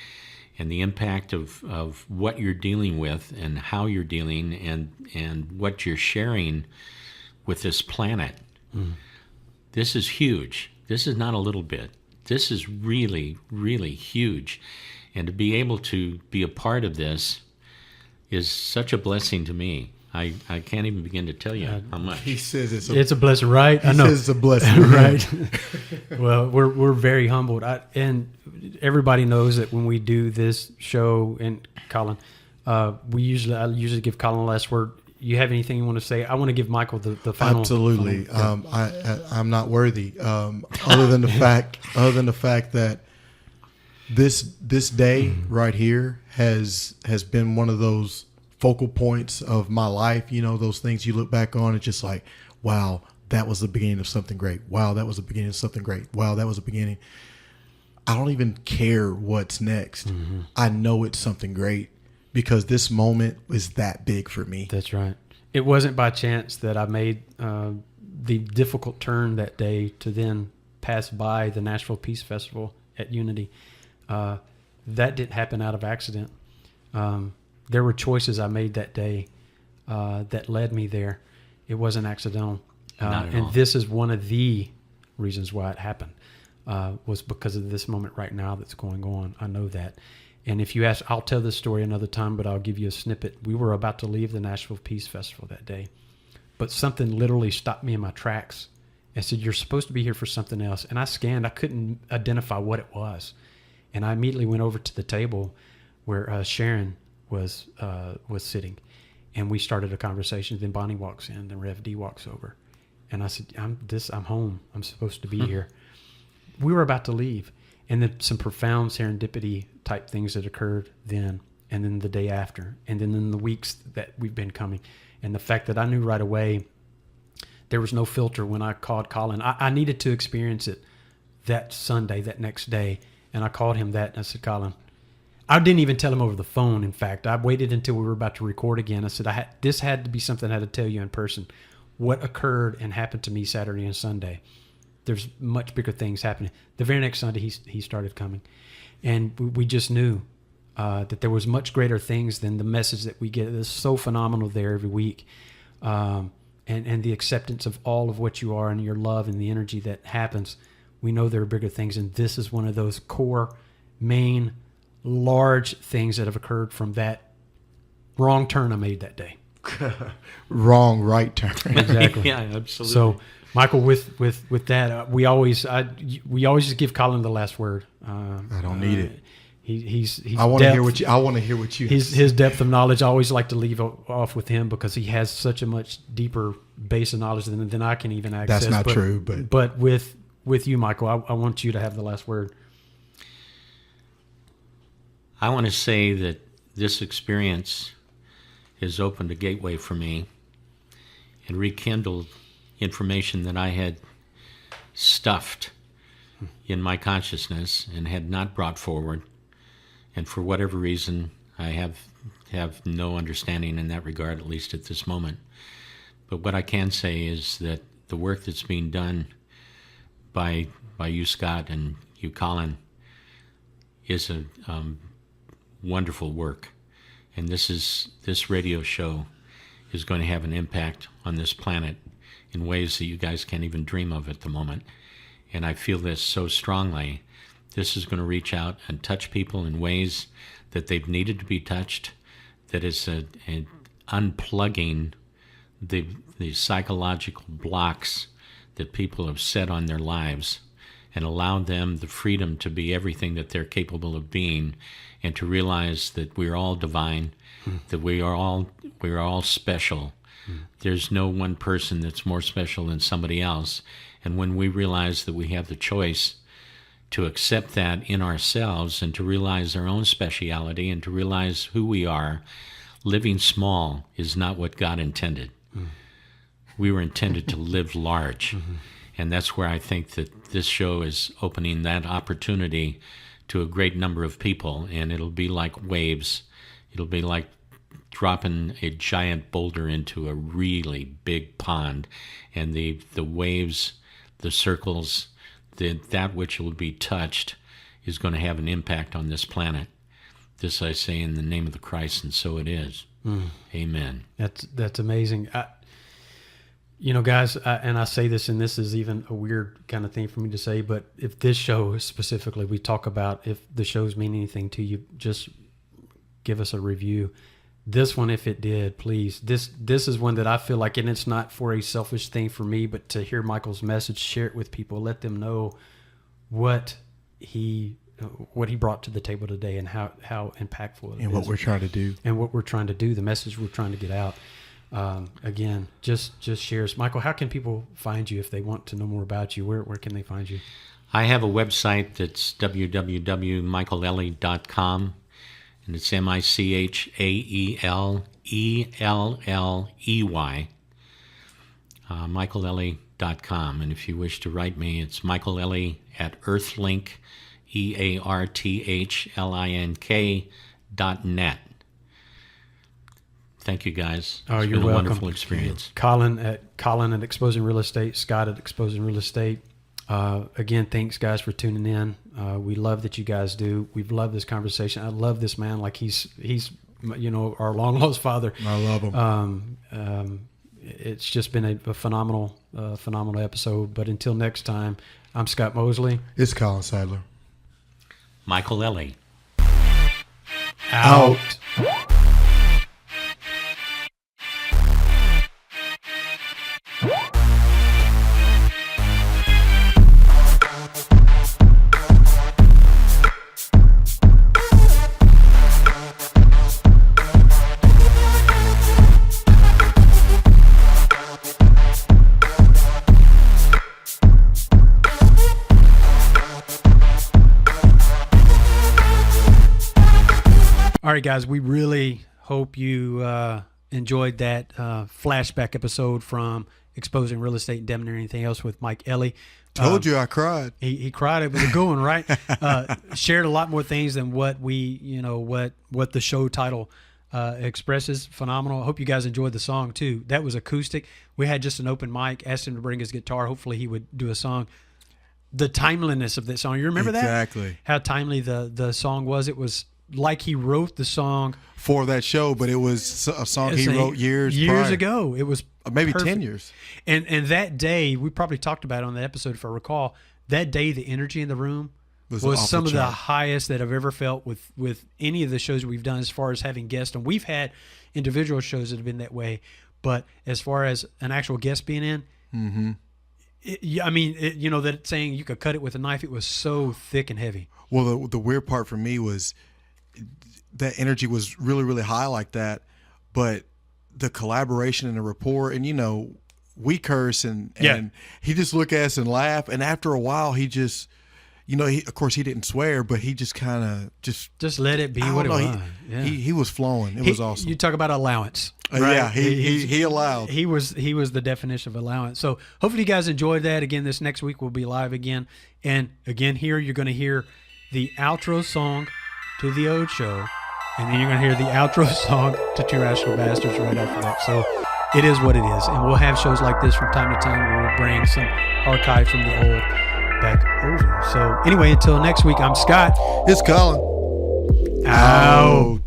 F: And the impact of what you're dealing with and how you're dealing and what you're sharing with this planet, this is huge. This is not a little bit. This is really, really huge. And to be able to be a part of this is such a blessing to me. I can't even begin to tell you how much.
B: He says
A: it's a blessing, right?
B: I know. He says it's a blessing.
A: Right. Well, we're very humbled. And everybody knows that when we do this show, and Colin, I usually give Colin the last word. You have anything you want to say? I want to give Michael the final.
B: Absolutely.
A: Final,
B: I'm not worthy. Other than the fact that this day right here has been one of those focal points of my life. You know, those things you look back on, it's just like, wow, that was the beginning of something great. Wow, that was the beginning of something great. Wow, that was the beginning. I don't even care what's next. Mm-hmm. I know it's something great because this moment is that big for me.
A: That's right. It wasn't by chance that I made the difficult turn that day to then pass by the Nashville Peace Festival at Unity. That didn't happen out of accident. There were choices I made that day that led me there. It wasn't accidental. And this is one of the reasons why it happened, was because of this moment right now that's going on. I know that. And if you ask, I'll tell this story another time, but I'll give you a snippet. We were about to leave the Nashville Peace Festival that day, but something literally stopped me in my tracks and said, "You're supposed to be here for something else." And I scanned. I couldn't identify what it was. And I immediately went over to the table where Sharon was sitting, and we started a conversation. Then Bonnie walks in, then Rev D walks over, and I said, I'm home. I'm supposed to be here." We were about to leave, and then some profound serendipity type things that occurred then, and then the day after, and then in the weeks that we've been coming. And the fact that I knew right away, there was no filter when I called Colin. I needed to experience it that Sunday, that next day, and I called him that, and I said, "Colin," I didn't even tell him over the phone. In fact, I waited until we were about to record again. I said, this had to be something I had to tell you in person. What occurred and happened to me Saturday and Sunday. There's much bigger things happening. The very next Sunday, he started coming. And we just knew that there was much greater things than the message that we get. It's so phenomenal there every week. And the acceptance of all of what you are and your love and the energy that happens. We know there are bigger things. And this is one of those core, main, large things that have occurred from that wrong turn I made that day.
B: Wrong right turn.
A: Exactly.
F: Yeah, absolutely.
A: So, Michael, with that, we always just give Colin the last word.
B: I don't need it.
A: He's
B: I want to hear what you. I want to hear what you.
A: His depth of knowledge. I always like to leave off with him because he has such a much deeper base of knowledge than I can even access.
B: That's not true,
A: but with you, Michael, I want you to have the last word.
F: I want to say that this experience has opened a gateway for me and rekindled information that I had stuffed in my consciousness and had not brought forward. And for whatever reason, I have have no understanding in that regard, at least at this moment. But what I can say is that the work that's being done by you, Scott, and you, Colin, is a wonderful work. And this radio show is going to have an impact on this planet in ways that you guys can't even dream of at the moment. And I feel this so strongly. This is going to reach out and touch people in ways that they've needed to be touched, that is an unplugging the psychological blocks that people have set on their lives, and allow them the freedom to be everything that they're capable of being, and to realize that we're all divine, that we are all special. There's no one person that's more special than somebody else. And when we realize that we have the choice to accept that in ourselves, and to realize our own speciality, and to realize who we are, living small is not what God intended. We were intended to live large. And that's where I think that this show is opening that opportunity to a great number of people. And it'll be like waves. It'll be like dropping a giant boulder into a really big pond. And the waves, the circles, that which will be touched is going to have an impact on this planet. This I say in the name of the Christ, and so it is. Amen.
A: That's amazing. Guys, and I say this, and this is even a weird kind of thing for me to say, but if this show specifically, we talk about if the shows mean anything to you, just give us a review. This one, if it did, please. This is one that I feel like, and it's not for a selfish thing for me, but to hear Michael's message, share it with people, let them know what he brought to the table today, and how impactful it is.
C: And what we're trying to do.
A: And what we're trying to do, the message we're trying to get out. Again, just shares. Michael, how can people find you if they want to know more about you? Where can they find you?
F: I have a website that's www.michaelelley.com, and it's MichaelElley, michaelelley.com. And if you wish to write me, it's michaelelley at earthlink, EARTHLINK.net. Thank you, guys.
A: Oh,
F: it's
A: you're
F: been a
A: welcome.
F: wonderful experience.
A: Colin at Exposing Real Estate, Scott at Exposing Real Estate. Again, thanks, guys, for tuning in. We love that you guys do. We've loved this conversation. I love this man like he's our long lost father.
C: I love him.
A: It's just been a phenomenal episode. But until next time, I'm Scott Mosley.
C: It's Colin Sadler.
F: Michael Elley.
A: Out. All right, guys, we really hope you enjoyed that flashback episode from Exposing Real Estate and Damn Near Anything Else with Mike Elley.
C: Told you I cried.
A: He cried. It was a good one, right? Shared a lot more things than what what the show title expresses. Phenomenal. I hope you guys enjoyed the song, too. That was acoustic. We had just an open mic. Asked him to bring his guitar. Hopefully he would do a song. The timeliness of that song. You remember that?
C: Exactly.
A: How timely the song was. It was like he wrote the song
C: for that show, but it was a song he wrote years prior.
A: ago. It was
C: maybe
A: perfect.
C: 10 years.
A: And that day, we probably talked about it on the episode, if I recall. That day, the energy in the room was some of the highest that I've ever felt with any of the shows we've done, as far as having guests. And we've had individual shows that have been that way, but as far as an actual guest being in, that saying you could cut it with a knife, it was so thick and heavy.
C: Well, the weird part for me was that energy was really, really high like that, but the collaboration and the rapport, and we curse and he just look at us and laugh, and after a while he just, of course he didn't swear, but he just kind of just
A: let it be what it was.
C: He was flowing. It was awesome.
A: You talk about allowance. Right?
C: Yeah, he allowed.
A: He was the definition of allowance. So hopefully you guys enjoyed that. Again, this next week we'll be live again, and again here you're going to hear the outro song to the Ode Show and then you're going to hear the outro song to Two Rational Bastards right after that. So it is what it is. And we'll have shows like this from time to time where we'll bring some archive from the old back over. So anyway, until next week, I'm Scott.
B: It's Colin.
A: Out.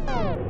G: Oh.